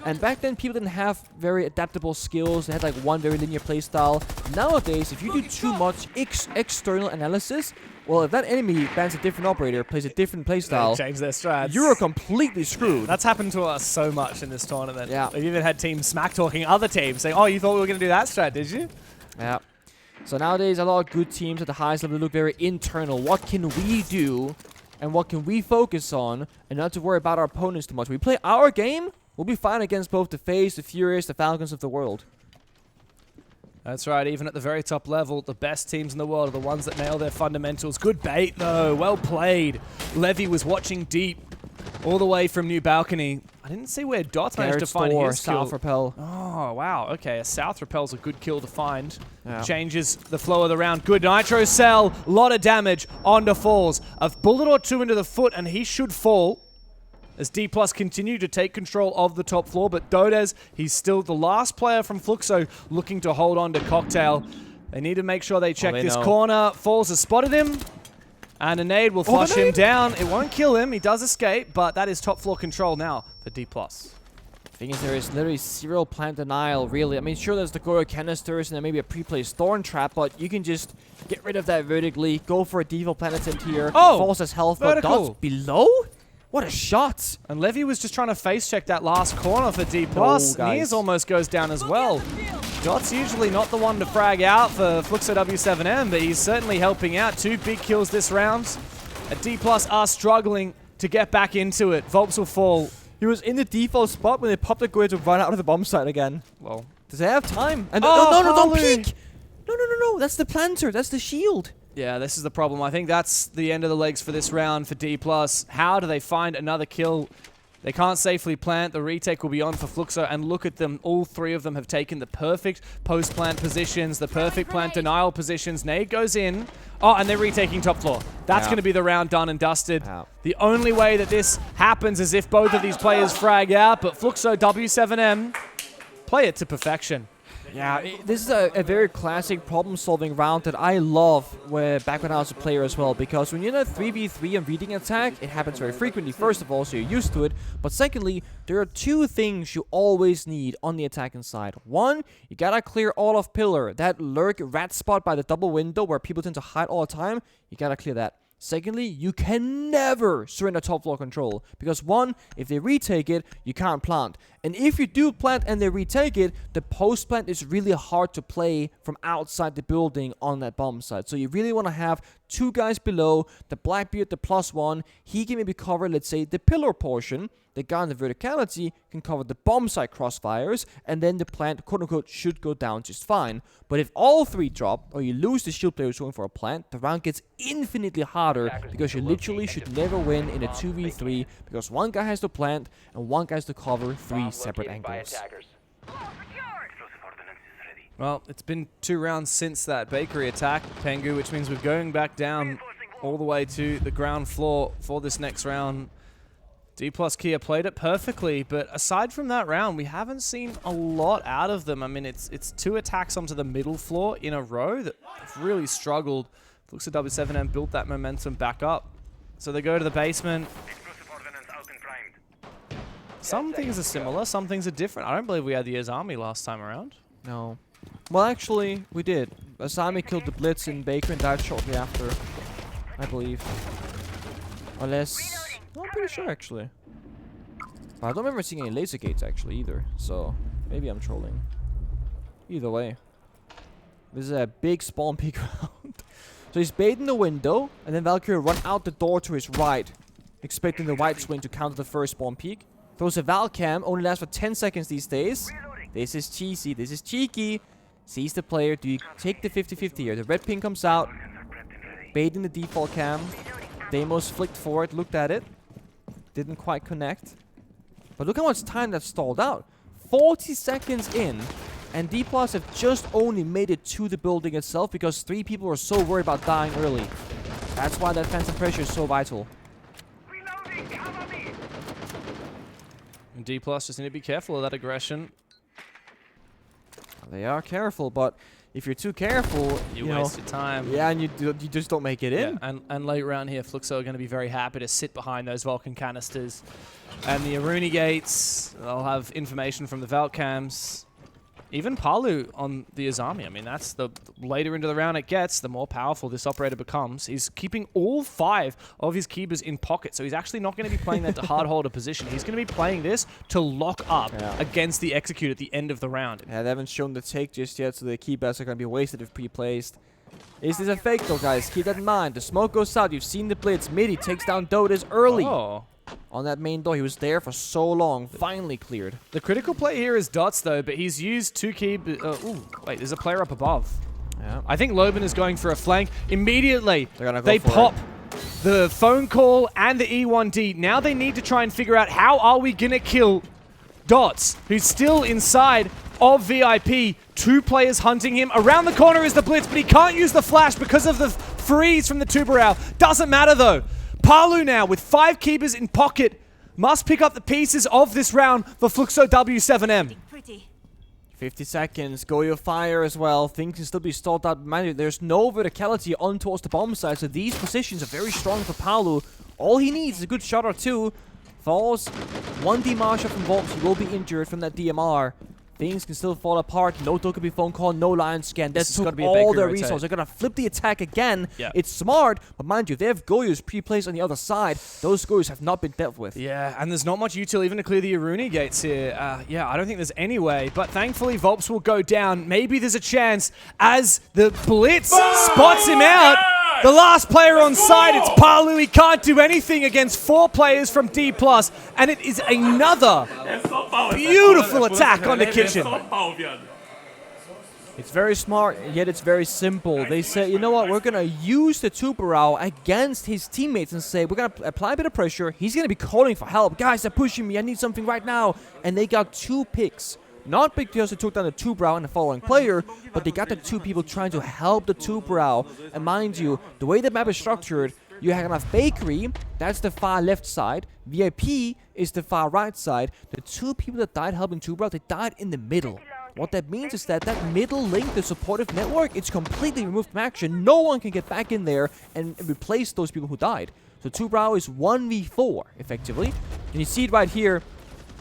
S1: And back then, people didn't have very adaptable skills. They had like one very linear playstyle. Nowadays, if you do too much external analysis, well, if that enemy bans a different operator, plays a different playstyle,
S2: change their strats.
S1: you're completely screwed.
S2: That's happened to us so much in this tournament.
S1: Yeah.
S2: We've even had teams smack-talking other teams, saying, oh, you thought we were going to do that strat, did you?
S1: Yeah. So nowadays, a lot of good teams at the highest level look very internal. What can we do, and what can we focus on, and not to worry about our opponents too much. We play our game, we'll be fine against both the FaZe, the Furious, the Falcons of the world.
S2: That's right, even at the very top level, the best teams in the world are the ones that nail their fundamentals. Good bait, though. Well played. Levy was watching deep all the way from New Balcony. I didn't see where Dots managed to find his kill.
S1: South Rappel.
S2: Oh, wow. Okay, a South Rappel's a good kill to find.
S1: Yeah.
S2: Changes the flow of the round. Good Nitro Cell. A lot of damage onto Falls. A bullet or two into the foot, and he should fall. As Dplus continue to take control of the top floor, but Dodes, he's still the last player from FLUXO looking to hold on to Cocktail. They need to make sure they check this corner. Falls has spotted him, and a nade will flush him down. It won't kill him, he does escape, but that is top floor control now for Dplus.
S1: Thing is, there is literally zero plant denial, really. I mean, sure, there's the Goro canisters and then maybe a pre-placed Thorn Trap, but you can just get rid of that vertically, go for a default plant attempt here.
S2: Oh!
S1: Falls has health,
S2: Vertical.
S1: but Dots below? What a shot!
S2: And Levy was just trying to face check that last corner for Dplus. Nears almost goes down as well. Dot's usually not the one to frag out for FLUXO W7M, but he's certainly helping out. 2 big kills this round. Dplus are struggling to get back into it. Volps will fall.
S1: He was in the default spot when they popped the grid to run out of the bomb site again.
S2: Well,
S1: does they have time? And
S2: oh,
S1: no, don't peek! No, that's the planter, that's the shield.
S2: yeah, this is the problem. I think that's the end of the legs for this round for Dplus. How do they find another kill? They can't safely plant. The retake will be on for FLUXO, and look at them. All 3 of them have taken the perfect post-plant positions, the perfect plant denial positions. Nade goes in. Oh, and they're retaking top floor. That's going to be the round done and dusted. The only way that this happens is if both of these players frag out, but FLUXO W7M play it to perfection.
S1: Yeah, this is a very classic problem-solving round that I love back when I was a player as well, because when you're in a 3v3 and reading attack, it happens very frequently, first of all, so you're used to it, but secondly, there are 2 things you always need on the attacking side. 1, you gotta clear all of pillar, that lurk rat spot by the double window where people tend to hide all the time, you gotta clear that. Secondly, you can never surrender top floor control, because 1, if they retake it, you can't plant. And if you do plant and they retake it, the post plant is really hard to play from outside the building on that bomb site. So you really want to have 2 guys below, the Blackbeard, the +1, he can maybe cover, let's say, the pillar portion. The guy in the verticality can cover the bomb site crossfires, and then the plant, quote-unquote, should go down just fine. But if all 3 drop, or you lose the shield player who's going for a plant, the round gets infinitely harder, because you literally should never win in a 2v3, because 1 guy has to plant, and 1 guy has to cover 3 separate angles.
S2: Well, it's been 2 rounds since that bakery attack, Pengu, which means we're going back down all the way to the ground floor for this next round. Dplus Kia played it perfectly, but aside from that round, we haven't seen a lot out of them. I mean, it's 2 attacks onto the middle floor in a row that have really struggled. FLUXO W7M built that momentum back up. So they go to the basement. Some things are similar, some things are different. I don't believe we had the Azami last time around.
S1: No. Well, actually, we did. Asami killed the Blitz in Baker and died shortly after, I believe. Unless... No, I'm pretty sure, actually. But I don't remember seeing any laser gates, actually, either. So, maybe I'm trolling. Either way. This is a big spawn peek round. So he's baiting the window, and then Valkyrie run out the door to his right, expecting the right swing to counter the first spawn peek. Throws a Val Cam, only lasts for 10 seconds these days. This is cheesy, this is cheeky. Sees the player, do you take the 50-50 here? The red ping comes out, baiting the default cam. Deimos flicked forward, looked at it. Didn't quite connect. But look how much time that stalled out. 40 seconds in, and Dplus have just only made it to the building itself because 3 people were so worried about dying early. That's why that phantom pressure is so vital.
S2: And Dplus just need to be careful of that aggression.
S1: They are careful, but if you're too careful,
S2: You
S1: know,
S2: waste your time.
S1: yeah, and you just don't make it in.
S2: Yeah, and late round here, FLUXO are going to be very happy to sit behind those Vulcan canisters. And the Aruni gates, they'll have information from the Valk cams. Even Palu on the Azami. I mean, that's the later into the round it gets, the more powerful this operator becomes. He's keeping all 5 of his keepers in pocket, so he's actually not going to be playing that to hard holder position. He's going to be playing this to lock up against the execute at the end of the round.
S1: Yeah, they haven't shown the take just yet, so the keepers are going to be wasted if pre-placed. Is this a fake though, guys? Keep that in mind. The smoke goes out. You've seen the blitz. Midi takes down Dotas early.
S2: Oh.
S1: On that main door. He was there for so long. Finally cleared.
S2: The critical play here is Dots, though, but he's used 2 key... ooh, wait, there's a player up above.
S1: Yeah.
S2: I think Loban is going for a flank. Immediately,
S1: They
S2: pop the phone call and the E1D. Now they need to try and figure out how are we going to kill Dots, who's still inside of VIP. 2 players hunting him. Around the corner is the blitz, but he can't use the flash because of the freeze from the Tubarão. Doesn't matter, though. Palu now with 5 keepers in pocket must pick up the pieces of this round for FLUXO W7M.
S1: 50 seconds. Goyo fire as well. Things can still be stalled out. Mind you, there's no verticality on towards the bomb side, so these positions are very strong for Palu. All he needs is a good shot or 2. Falls. 1 DMR shot from Volps. He will be injured from that DMR. Things can still fall apart. No Dokkaebi phone call, no Lion scan. That took all their resources. They're going to flip the attack again.
S2: Yeah.
S1: It's smart, but mind you, they have Goyos pre-placed on the other side. Those Goyos have not been dealt with.
S2: Yeah, and there's not much util even to clear the Aruni gates here. Yeah, I don't think there's any way, but thankfully Volps will go down. Maybe there's a chance as the Blitz spots him out. The last player on side, it's Palu. He can't do anything against 4 players from Dplus, and it is another beautiful attack on the kitchen.
S1: It's very smart, yet it's very simple. They say, you know what, we're going to use the Tubarão against his teammates and say, we're going to apply a bit of pressure. He's going to be calling for help. Guys, they're pushing me. I need something right now. And they got 2 picks. Not because they took down the Tubarão and the following player, but they got the 2 people trying to help the Tubarão. And mind you, the way the map is structured, you have Bakery, that's the far left side. VIP is the far right side. The 2 people that died helping Tubarão, they died in the middle. What that means is that middle link, the supportive network, it's completely removed from action. No one can get back in there and replace those people who died. So Tubarão is 1v4, effectively. And you see it right here.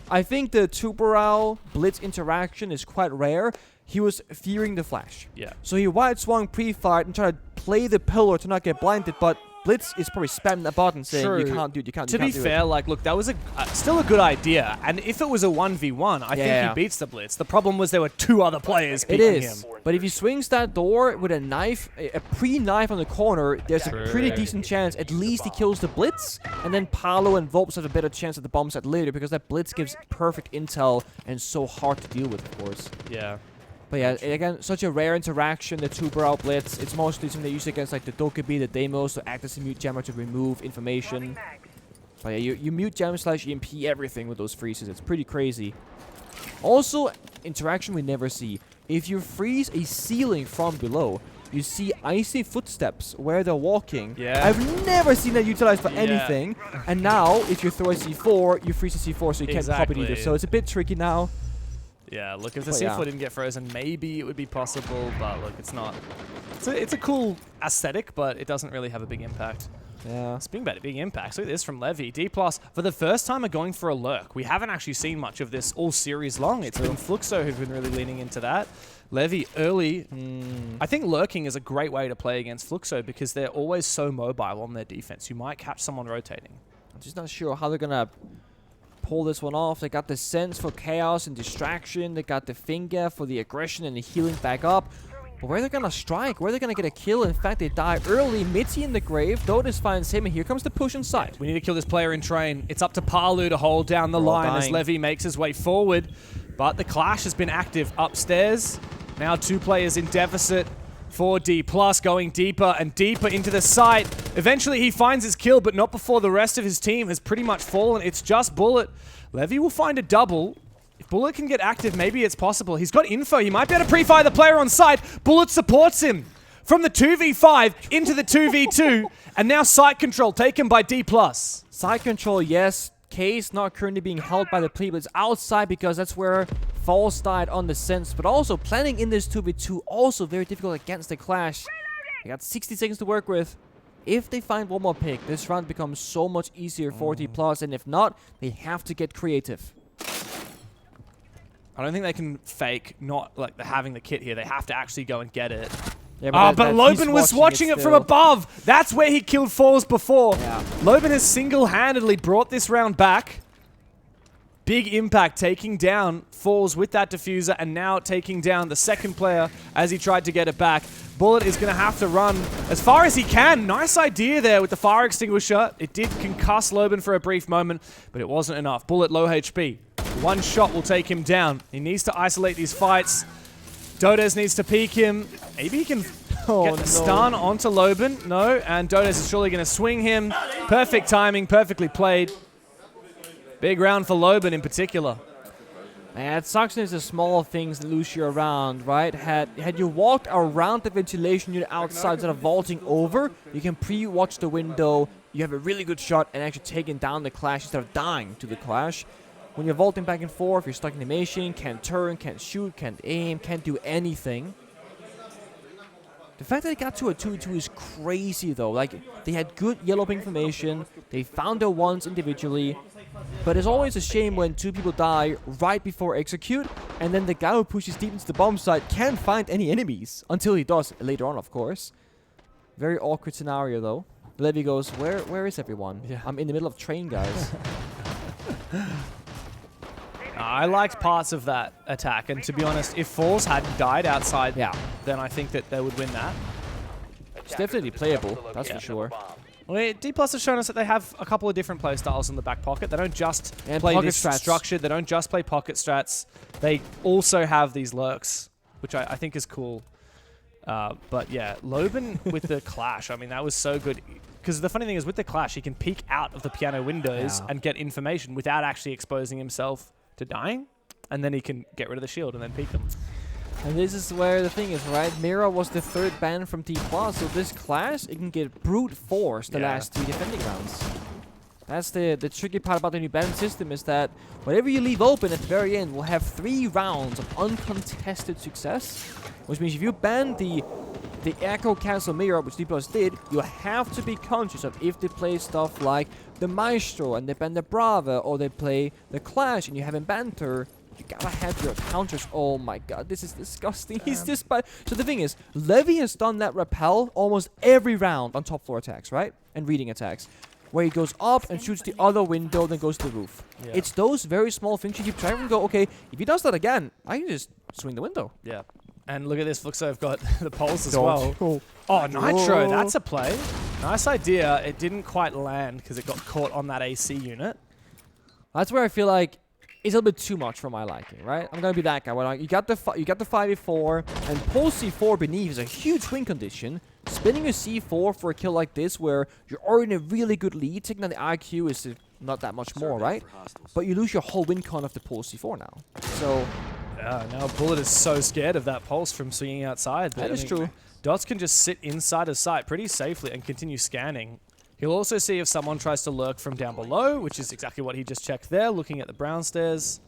S1: I think the Tubarão Blitz interaction is quite rare. He was fearing the flash.
S2: Yeah.
S1: So he wide swung pre-fight and tried to play the pillar to not get blinded, but Blitz is probably spamming that button saying, you can't do it, you can't do it.
S2: To be fair, like, look, that was still a good idea. And if it was a 1v1, I think he beats the Blitz. The problem was there were 2 other players beating him.
S1: But if he swings that door with a knife, a pre-knife on the corner, there's a pretty decent chance at least he kills the Blitz. And then Palu and Volps have a better chance at the bomb set later because that Blitz gives perfect intel and so hard to deal with, of course.
S2: Yeah.
S1: But yeah, again, such a rare interaction, the Tubarão Blitz. It's mostly something they use against like the Dokkaebi, the Deimos, to act as a mute jammer to remove information. But yeah, you mute jam / EMP everything with those freezes. It's pretty crazy. Also, interaction we never see. If you freeze a ceiling from below, you see icy footsteps where they're walking.
S2: Yeah.
S1: I've never seen that utilized for anything. And now, if you throw a C4, you freeze a C4, so you can't pop it either. So it's a bit tricky now.
S2: Yeah, look, if the C4 didn't get frozen, maybe it would be possible, but look, it's not. It's a cool aesthetic, but it doesn't really have a big impact.
S1: Yeah.
S2: Speaking about big impacts, look at this from Levy. Dplus, for the first time, are going for a lurk. We haven't actually seen much of this all series long. It's been FLUXO who've been really leaning into that. Levy early. I think lurking is a great way to play against FLUXO because they're always so mobile on their defense. You might catch someone rotating.
S1: I'm just not sure how they're going to pull this one off. They got the sense for chaos and distraction. They got the finger for the aggression and the healing back up. But where they're going to strike? Where they're going to get a kill? In fact, they die early. Mitty in the grave. Dotas finds him, and here comes the push inside.
S2: We need to kill this player in train. It's up to Palu to hold down the line as Levy makes his way forward. But the clash has been active upstairs. Now 2 players in deficit for Dplus, going deeper and deeper into the site. Eventually he finds his kill, but not before the rest of his team has pretty much fallen. It's just Bullet. Levy will find a double. If Bullet can get active, maybe it's possible. He's got info. He might be able to pre-fire the player on site. Bullet supports him from the 2v5 into the 2v2. And now site control taken by Dplus.
S1: Side control, yes. Case not currently being held by the play, but it's outside because that's where Falls died on the sense. But also planning in this 2v2, also very difficult against the Clash. They got 60 seconds to work with. If they find one more pick, this round becomes so much easier for Dplus, and if not, they have to get creative.
S2: I don't think they can fake not like having the kit here. They have to actually go and get it.
S1: Yeah,
S2: but Loban was watching it from above. That's where he killed Falls before.
S1: Yeah.
S2: Loban has single-handedly brought this round back. Big impact, taking down Falls with that diffuser, and now taking down the second player as he tried to get it back. Bullet is going to have to run as far as he can. Nice idea there with the fire extinguisher. It did concuss Loban for a brief moment, but it wasn't enough. Bullet low HP. One shot will take him down. He needs to isolate these fights. Dodes needs to peek him. Maybe he can get the stun onto Loban. No, and Dodes is surely going to swing him. Perfect timing, perfectly played. Big round for Loban in particular.
S1: Man, it sucks when it's the small things that lose you around, right? Had you walked around the ventilation unit outside instead of vaulting over, you can pre-watch the window, you have a really good shot, and actually taking down the Clash instead of dying to the Clash. When you're vaulting back and forth, you're stuck in animation, can't turn, can't shoot, can't aim, can't do anything. The fact that they got to a 2v2 is crazy, though. Like, they had good yellow ping formation, they found their ones individually, but it's always a shame when two people die right before execute, and then the guy who pushes deep into the bomb site can't find any enemies, until he does, later on, of course. Very awkward scenario, though. Levy goes, where is everyone?
S2: Yeah.
S1: I'm in the middle of train, guys.
S2: I liked parts of that attack, and to be honest, if Falls hadn't died outside, then I think that they would win that.
S1: It's definitely playable, that's for sure.
S2: Well, Dplus has shown us that they have a couple of different play styles in the back pocket. They don't just play
S1: pocket
S2: this
S1: strats.
S2: structured. They don't just play pocket strats. They also have these lurks, which I think is cool. But yeah, Loban with the Clash, I mean, that was so good. Because the funny thing is, with the Clash, he can peek out of the piano windows and get information without actually exposing himself to dying, and then he can get rid of the shield and then peek them.
S1: And this is where the thing is, right? Mira was the third ban from Dplus, so this Clash, it can get brute force the last 3 defending rounds. That's the tricky part about the new ban system, is that whatever you leave open at the very end will have 3 rounds of uncontested success, which means if you ban the Echo Cancel Mirror, which Dplus did, you have to be conscious of if they play stuff like the Maestro and they ban the Brava, or they play the Clash and you haven't banned her, you gotta have your counters. Oh my god, this is disgusting. He's this bad. So the thing is, Levy has done that rappel almost every round on top floor attacks, right? And reading attacks, where he goes up and shoots the other window, then goes to the roof.
S2: Yeah.
S1: It's those very small things you keep trying to go, okay, if he does that again, I can just swing the window.
S2: Yeah. And look at this, FLUXO have got the pulse as well. Oh, Nitro, that's a play. Nice idea. It didn't quite land because it got caught on that AC unit.
S1: That's where I feel like it's a little bit too much for my liking, right? I'm gonna be that guy. Where like, you got the 5v4 and pulse C4 beneath is a huge win condition. Spinning a C4 for a kill like this, where you're already in a really good lead, taking down the IQ is not that much more, right? But you lose your whole win con of the pulse C4 now. So
S2: yeah, now Bullet is so scared of that pulse from swinging outside.
S1: That is true.
S2: Dots can just sit inside of sight pretty safely and continue scanning. He'll also see if someone tries to lurk from down below, which is exactly what he just checked there, looking at the brown stairs.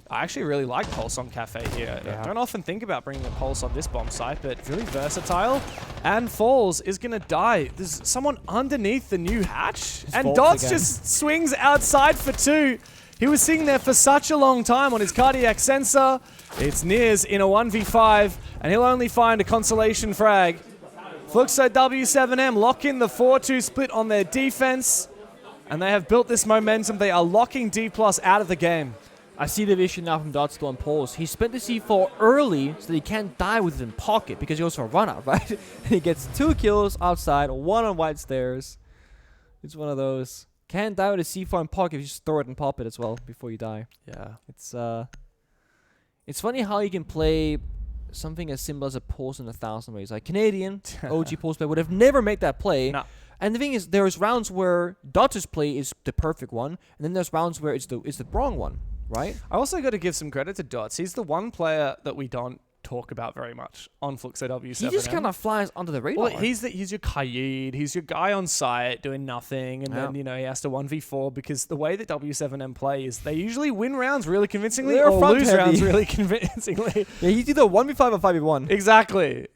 S2: I actually really like Pulse on Cafe here.
S1: Yeah.
S2: I don't often think about bringing a Pulse on this bomb site, but really versatile. And Falls is going to die. There's someone underneath the new hatch. And Dots just swings outside for 2. He was sitting there for such a long time on his cardiac sensor. It's Nears in a 1v5, and he'll only find a consolation frag. FLUXO W7M lock in the 4-2 split on their defense, and they have built this momentum. They are locking Dplus out of the game.
S1: I see the vision now from Dots on Pulse. He spent the C4 early so that he can't die with it in pocket because he goes for a run out, right? And he gets 2 kills outside, 1 on white stairs. It's one of those. Can't die with a C4 in pocket if you just throw it and pop it as well before you die.
S2: Yeah.
S1: It's funny how you can play something as simple as a pulse in 1,000 ways. Like Canadian OG pulse play would have never made that play.
S2: No.
S1: And the thing is, there's rounds where Dots' play is the perfect one, and then there's rounds where it's the wrong one, right?
S2: I also got to give some credit to Dots. He's the one player that we don't talk about very much on FLUXO W7M.
S1: He just kind of flies under the radar.
S2: Well, he's your Kaid, he's your guy on site doing nothing, and then, he has to 1v4 because the way that W7M play is they usually win rounds really convincingly
S1: They're
S2: or
S1: front
S2: lose
S1: heavy.
S2: rounds really convincingly.
S1: Yeah, he's either 1v5 or 5v1.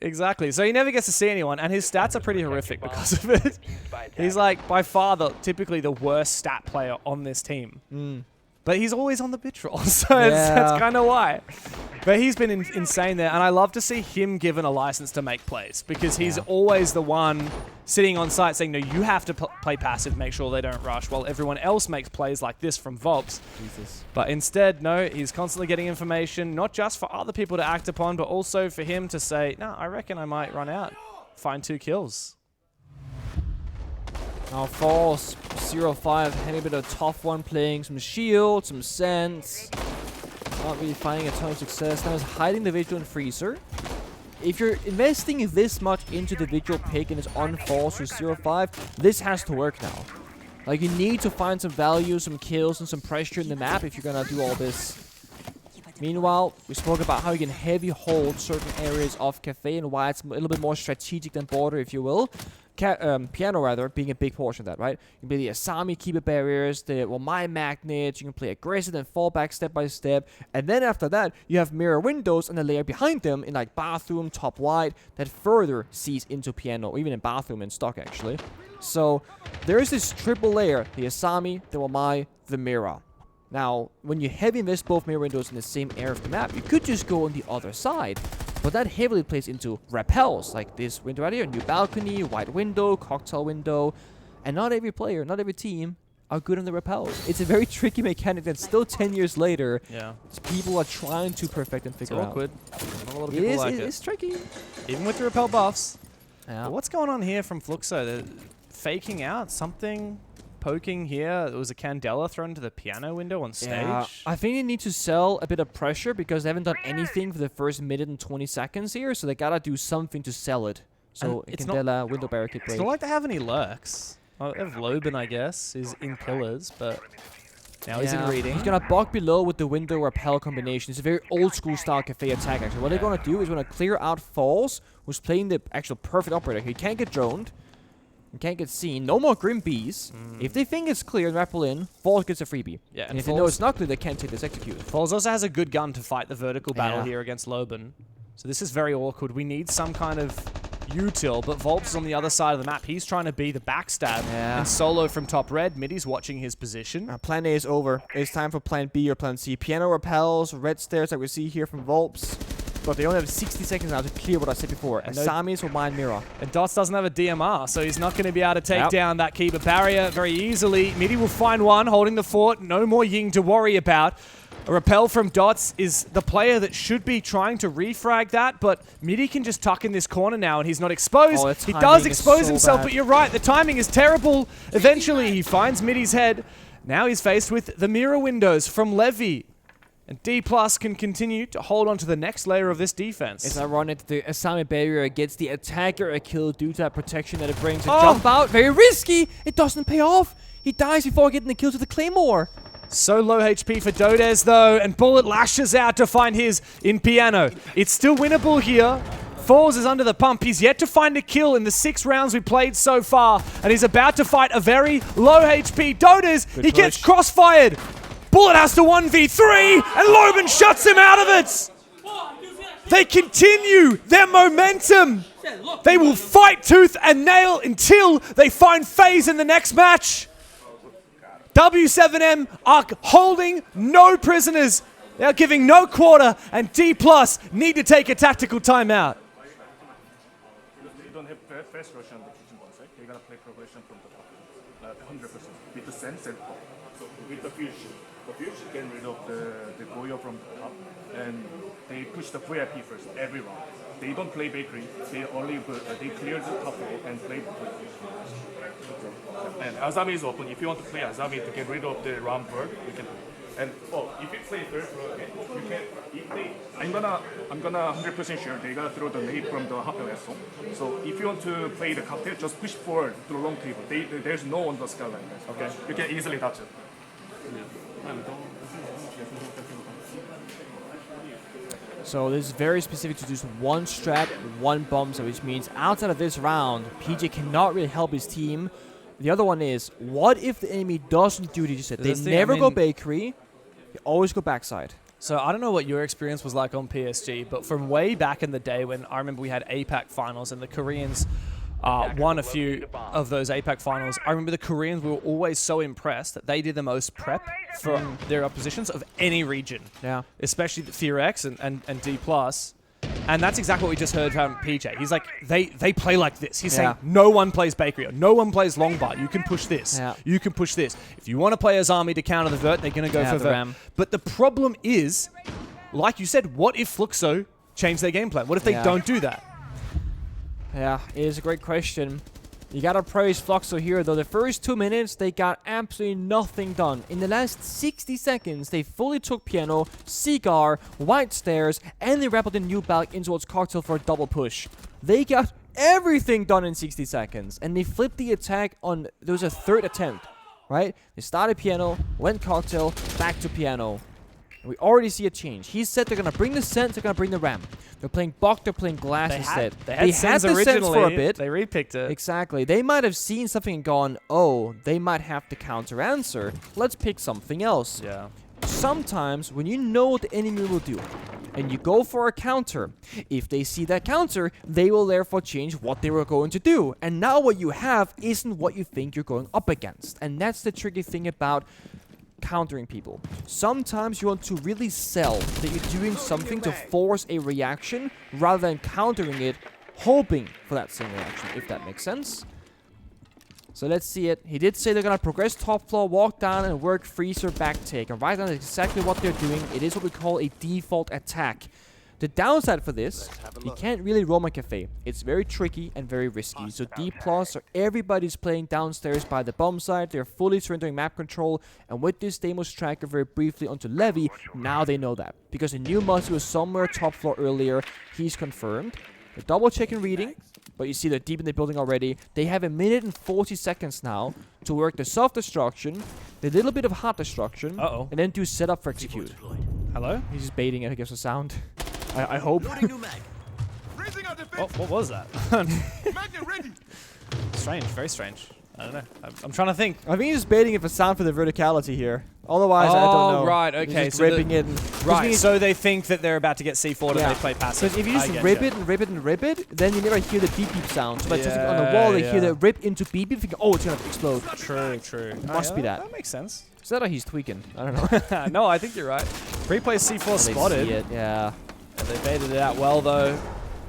S2: Exactly. So he never gets to see anyone, and his stats are pretty horrific because of it. He's like by far typically the worst stat player on this team. But he's always on the pitch roll, so that's kind of why. But he's been insane there, and I love to see him given a license to make plays because he's always the one sitting on site saying, no, you have to play passive, make sure they don't rush, while everyone else makes plays like this from Volps.
S1: Jesus.
S2: But instead, no, he's constantly getting information, not just for other people to act upon, but also for him to say, no, I reckon I might run out, find 2 kills.
S1: Now Falls, 0-5, having a bit of a tough one, playing some shield, some sense. Not really finding a ton of success. Now he's hiding the Vigil and Freezer. If you're investing this much into the Vigil pick and it's on Falls with 0-5, this has to work now. Like, you need to find some value, some kills, and some pressure in the map if you're gonna do all this. Meanwhile, we spoke about how you can heavy hold certain areas of Cafe and why it's a little bit more strategic than Border, if you will. Piano rather, being a big portion of that, right? You can play the Asami keeper barriers, the mine magnets, you can play aggressive and fall back step by step, and then after that, you have mirror windows and a layer behind them in like bathroom, top wide, that further sees into piano, or even in bathroom in stock actually. So, there is this triple layer, the Asami, the Wamai, the mirror. Now, when you heavy invest both mirror windows in the same area of the map, you could just go on the other side. But that heavily plays into rappels, like this window right here, new balcony, white window, cocktail window. And not every player, not every team are good on the rappels. It's a very tricky mechanic that still 10 years later, people are trying to perfect and figure out.
S2: Awkward. Not a lot of people like it.
S1: It's tricky.
S2: Even with the rappel buffs.
S1: Yeah.
S2: But what's going on here from FLUXO? They're faking out something. Poking here. There was a Candela thrown into the piano window on stage.
S1: Yeah, I think they need to sell a bit of pressure because they haven't done anything for the first minute and 20 seconds here, so they gotta do something to sell it. So Candela window barricade break.
S2: It's not like they have any lurks. Well, they have Loban, I guess, is in pillars, but now he's in reading.
S1: He's gonna bog below with the window rappel combination. It's a very old school style Cafe attack actually. What they're gonna do is gonna clear out Falls, who's playing the actual perfect operator. He can't get droned. You can't get seen. No more Grim Bees. If they think it's clear and rappel in, Falls gets a freebie. Yeah, and if they know it's not clear, they can't take this execute.
S2: Falls also has a good gun to fight the vertical battle here against Loban. So this is very awkward. We need some kind of util, but Volps is on the other side of the map. He's trying to be the backstab and solo from top red. Middy's watching his position.
S1: Plan A is over. It's time for Plan B or Plan C. Piano rappels, red stairs like we see here from Volps. But they only have 60 seconds now to clear what I said before. Asami's will mine mirror.
S2: And Dots doesn't have a DMR, so he's not going to be able to take down that keeper barrier very easily. Middy will find one, holding the fort. No more Ying to worry about. A rappel from Dots is the player that should be trying to refrag that, but Middy can just tuck in this corner now, and he's not exposed. He does expose himself, but you're right. The timing is terrible. Eventually, he finds Middy's head. Now he's faced with the mirror windows from Levy. And Dplus can continue to hold on to the next layer of this defense.
S1: It's ironic that the Asami barrier gets the attacker a kill due to that protection that it brings. A jump out, very risky. It doesn't pay off. He dies before getting the kill to the Claymore.
S2: So low HP for Dodez though, and Bullet lashes out to find his in Piano. It's still winnable here. Falls is under the pump. He's yet to find a kill in the 6 rounds we played so far, and he's about to fight a very low HP Dodez. He gets crossfired. Bullet has to 1v3, and Loban shuts him out of it! They continue their momentum! They will fight tooth and nail until they find FaZe in the next match! W7M are holding no prisoners. They are giving no quarter, and Dplus need to take a tactical timeout.
S5: They don't have fast rush on the kitchen box, right? They're gonna play progression from the top, 100%, with the sense and pop. So with the fusion. The fusion get rid of the Goyo from the top, and they push the VIP first every round. They don't play bakery. They only they clear the top row and play the and Azami is open. If you want to play Azami to get rid of the round bird, you can. And if you play third row again, you can. If they, I'm gonna 100% sure they're gonna throw the nade from the Happelesson. So if you want to play the cocktail, just push forward to the long table. There's no one on the skyline. Okay, you can easily touch it.
S1: So this is very specific to just one strat, one bomb, so which means outside of this round, PJ cannot really help his team. The other one is, what if the enemy doesn't do what you just said? They never go bakery, they always go backside.
S2: So I don't know what your experience was like on PSG, but from way back in the day when I remember we had APAC finals and the Koreans won a few of those APAC finals, I remember the Koreans were always so impressed that they did the most prep from their oppositions of any region.
S1: Yeah.
S2: Especially the FearX and Dplus. And that's exactly what we just heard from PJ. He's like, they play like this. He's saying, no one plays bakery, or no one plays long bar. You can push this.
S1: Yeah.
S2: You can push this. If you want to play as Army to counter the vert, they're going to go for
S1: the
S2: vert.
S1: ram.
S2: But the problem is, like you said, what if FLUXO change their game plan? What if they don't do that?
S1: Yeah, it is a great question. You gotta praise FLUXO here, though. The first 2 minutes, they got absolutely nothing done. In the last 60 seconds, they fully took Piano, Cigar, White Stairs, and they rappelled in New Balk in towards Cocktail for a double push. They got everything done in 60 seconds, and they flipped the attack on... There was a third attempt, right? They started Piano, went Cocktail, back to Piano. And we already see a change. He said they're going to bring the Sense, they're going to bring the Ram. They're playing Bok, they're playing Glass instead.
S2: They had Sense
S1: the Sense for a bit.
S2: They repicked it.
S1: Exactly. They might have seen something and gone, oh, they might have to counter answer. Let's pick something else.
S2: Yeah.
S1: Sometimes when you know what the enemy will do and you go for a counter, if they see that counter, they will therefore change what they were going to do. And now what you have isn't what you think you're going up against. And that's the tricky thing about countering people. Sometimes you want to really sell that you're doing something to force a reaction rather than countering it, hoping for that same reaction, if that makes sense. So let's see it. He did say they're going to progress top floor, walk down, and work freezer back take. And right now, that's exactly what they're doing. It is what we call a default attack. The downside for this, you can't really roam a cafe. It's very tricky and very risky. So Dplus or everybody's playing downstairs by the bomb site. They're fully surrendering map control. And with this Deimos tracker very briefly onto Levy, now they know that. Because the new Muzzy was somewhere top floor earlier. He's confirmed. They're double checking reading. But you see they're deep in the building already. They have 1 minute and 40 seconds now to work the soft destruction, the little bit of hot destruction, and then do setup for execute.
S2: Hello?
S1: He's just baiting it, I guess, a sound. I hope.
S2: What was that? Strange, very strange. I don't know. I'm trying to think.
S1: I think he's just baiting it for sound for the verticality here. Otherwise, I don't know.
S2: Oh, right, okay.
S1: He's just ripping it.
S2: Right, so they think that they're about to get C4'd and they play passive.
S1: Because if you just rip it and rip it and rip it, then you never hear the beep beep sound. So by just on the wall, they hear the rip into beep beep, thinking, oh, it's going to explode.
S2: True.
S1: It must be that.
S2: That makes sense.
S1: Is that how he's tweaking? I don't know.
S2: No, I think you're right. Pre-play C4 spotted.
S1: They see it, yeah.
S2: They baited it out well, though.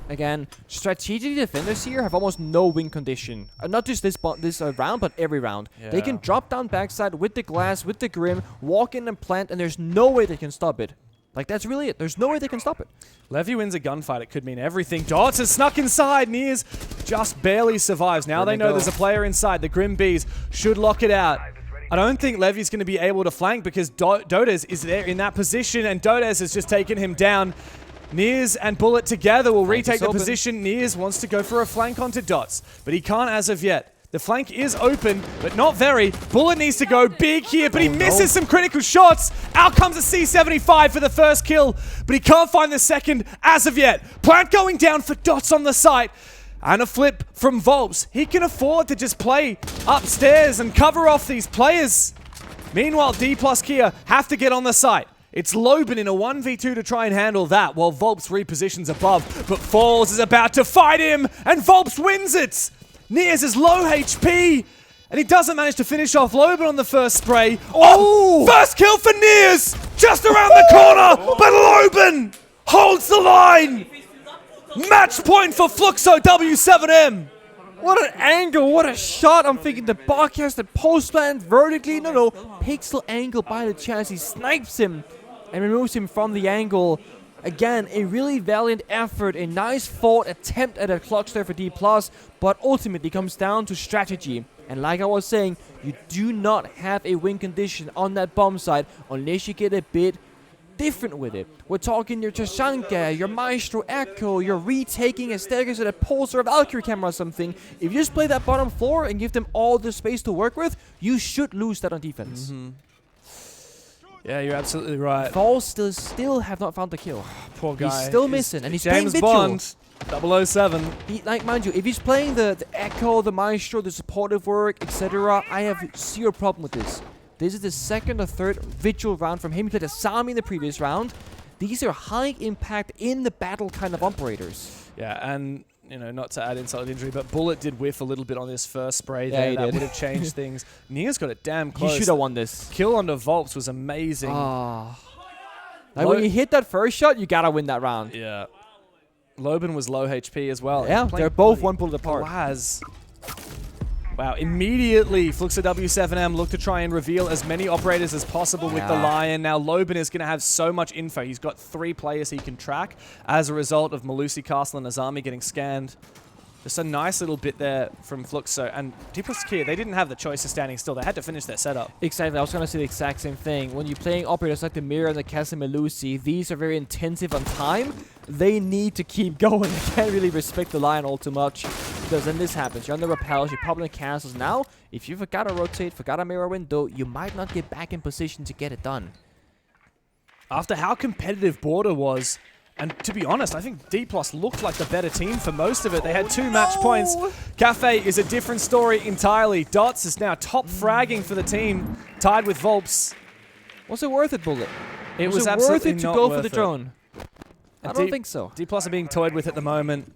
S1: Again, strategic defenders here have almost no win condition. Not just this round, but every round.
S2: Yeah.
S1: They can drop down backside with the Glass, with the Grim, walk in and plant, and there's no way they can stop it. Like, that's really it. There's no way they can stop it.
S2: Levy wins a gunfight. It could mean everything. Dots has snuck inside. Nears just barely survives. Now they know there's a player inside. The Grim Bees should lock it out. I don't think Levy's going to be able to flank because Dodes is there in that position, and Dodes has just taken him down. Nears and Bullet together will retake the position. Nears wants to go for a flank onto Dots, but he can't as of yet. The flank is open, but not very. Bullet needs to go big here, but he misses some critical shots. Out comes a C75 for the first kill, but he can't find the second as of yet. Plant going down for Dots on the site. And a flip from Volps. He can afford to just play upstairs and cover off these players. Meanwhile, Dplus Kia have to get on the site. It's Loban in a 1v2 to try and handle that, while Volps repositions above. But Falls is about to fight him, and Volps wins it! Nears is low HP, and he doesn't manage to finish off Loban on the first spray. Oh! First kill for Nears! Just around the corner, but Loban holds the line! Match point for FLUXO W7M!
S1: What an angle, what a shot. I'm thinking the Bok has the post plant vertically. No. Pixel angle by the chance. He snipes him and removes him from the angle. Again, a really valiant effort. A nice fought attempt at a clutch there for Dplus. But ultimately comes down to strategy. And like I was saying, you do not have a win condition on that bomb site unless you get a bit different with it. We're talking your Tashanka, your Maestro Echo, you're retaking a staircase at a pulse or a Valkyrie camera or something. If you just play that bottom floor and give them all the space to work with, you should lose that on defense.
S2: Yeah, you're absolutely right.
S1: Falls still have not found the kill.
S2: Poor guy.
S1: He's still missing, and he's playing
S2: James
S1: Vigil.
S2: Bond, 007.
S1: Like, mind you, if he's playing the Echo, the Maestro, the supportive work, etc., I have zero problem with this. This is the second or third Vigil round from him. He played Asami in the previous round. These are high impact in the battle kind of operators.
S2: Yeah, and you know, not to add insult to injury, but Bullet did whiff a little bit on this first spray there.
S1: Yeah, he
S2: that
S1: did.
S2: would have changed things. Nia's got it damn close.
S1: He should have won this.
S2: Kill onto Volps was amazing.
S1: Like when you hit that first shot, you gotta win that round.
S2: Yeah. Loban was low HP as well.
S1: Yeah, they're both one bullet apart.
S2: Blaz. Wow, immediately FLUXO W7M look to try and reveal as many operators as possible with the Lion. Now Loban is going to have so much info. He's got 3 players he can track as a result of Malusi Castle and Azami getting scanned. Just a nice little bit there from FLUXO. And Dplus Kia, they didn't have the choice of standing still. They had to finish their setup.
S1: Exactly. I was going to say the exact same thing. When you're playing operators like the Mirror and the Casimir-Lucy, these are very intensive on time. They need to keep going. They can't really respect the Lion all too much. Because then this happens. You're on the repels, you're popping the castles. Now, if you forgot to rotate, forgot a mirror window, you might not get back in position to get it done.
S2: After how competitive Border was, and to be honest, I think Dplus looked like the better team for most of it. They had 2 match points. Cafe is a different story entirely. Dots is now top fragging for the team, tied with Volps.
S1: Was it worth it, Bullet?
S2: It
S1: Was
S2: was
S1: it
S2: absolutely
S1: worth it to
S2: not
S1: go
S2: worth
S1: for the
S2: it.
S1: drone? I don't think so.
S2: Dplus are being toyed with at the moment.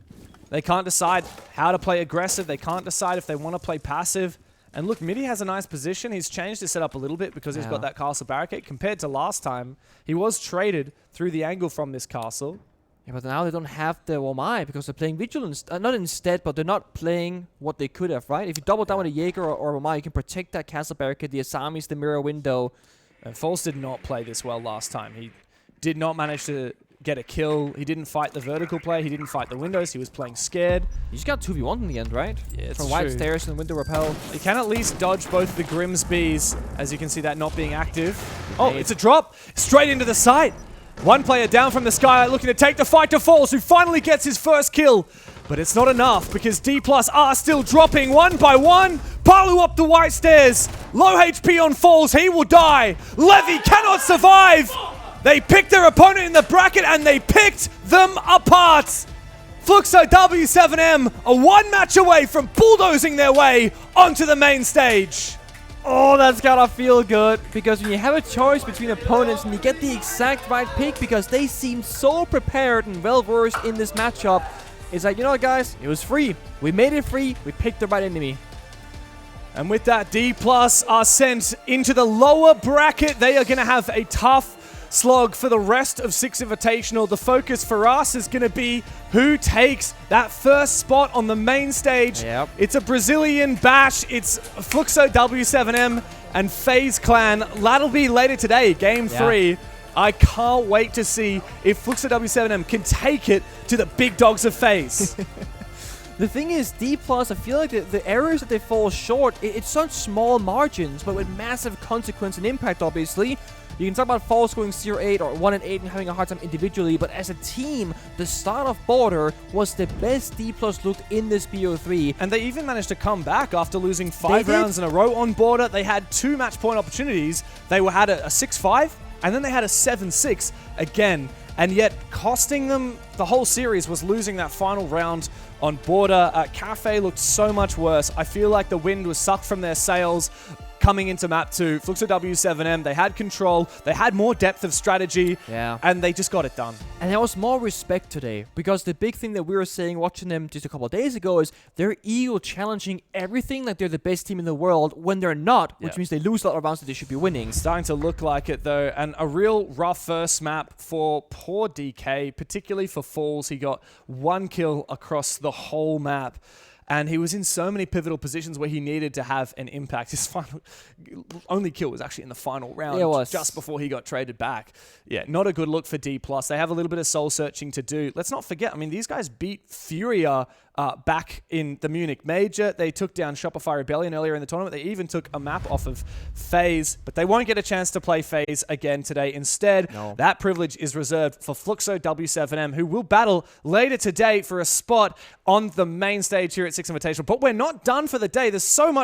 S2: They can't decide how to play aggressive. They can't decide if they want to play passive. And look, Midi has a nice position. He's changed his setup a little bit because he's got that castle barricade. Compared to last time, he was traded through the angle from this castle.
S1: Yeah, but now they don't have the Wamai because they're playing Vigilance. Not instead, but they're not playing what they could have, right? If you double down with a Jaeger or Wamai, you can protect that castle barricade, the Asamis, the mirror window.
S2: And False did not play this well last time. He did not manage to get a kill. He didn't fight the vertical play. He didn't fight the windows. He was playing scared.
S1: You just got 2v1 in the end, right?
S2: Yeah, it's
S1: From White
S2: true.
S1: Stairs and Window Repel.
S2: He can at least dodge both the Grimsbys, as you can see that not being active. Oh, it's a drop straight into the site. One player down from the sky looking to take the fight to Falls, who finally gets his first kill. But it's not enough because Dplus are still dropping one by one. Palu up the White Stairs. Low HP on Falls. He will die. Levy cannot survive. They picked their opponent in the bracket and they picked them apart. FLUXO W7M are 1 match away from bulldozing their way onto the main stage.
S1: Oh, that's gotta feel good. Because when you have a choice between opponents and you get the exact right pick because they seem so prepared and well-versed in this matchup, it's like, you know what, guys? It was free. We made it free. We picked the right enemy.
S2: And with that, Dplus are sent into the lower bracket. They are going to have a tough slog for the rest of Six Invitational. The focus for us is going to be who takes that first spot on the main stage.
S1: Yep.
S2: It's a Brazilian bash. It's FLUXO W7M and FaZe Clan. That'll be later today, Game 3. I can't wait to see if FLUXO W7M can take it to the big dogs of FaZe.
S1: The thing is, Dplus, I feel like the errors that they fall short, it's such small margins, but with massive consequence and impact, obviously. You can talk about Falls going 0-8 or 1-8 and having a hard time individually, but as a team, the start of Border was the best Dplus looked in this BO3.
S2: And they even managed to come back after losing 5 rounds in a row on Border. They had 2 match point opportunities. They had a 6-5, and then they had a 7-6 again. And yet, costing them the whole series was losing that final round on Border. Cafe looked so much worse. I feel like the wind was sucked from their sails coming into map 2. FLUXO W7M, they had control, they had more depth of strategy, and they just got it done.
S1: And there was more respect today, because the big thing that we were saying watching them just a couple of days ago is they're ego challenging everything like they're the best team in the world when they're not, which means they lose a lot of rounds that they should be winning.
S2: Starting to look like it though, and a real rough first map for poor DK, particularly for Falls. He got 1 kill across the whole map. And he was in so many pivotal positions where he needed to have an impact. His final only kill was actually in the final round, just before he got traded back. Yeah, not a good look for Dplus. They have a little bit of soul searching to do. Let's not forget, I mean, these guys beat Furia back in the Munich Major. They took down Shopify Rebellion earlier in the tournament. They even took a map off of FaZe, but they won't get a chance to play FaZe again today. Instead, that privilege is reserved for FLUXO W7M, who will battle later today for a spot on the main stage here at Six Invitational. But we're not done for the day. There's so much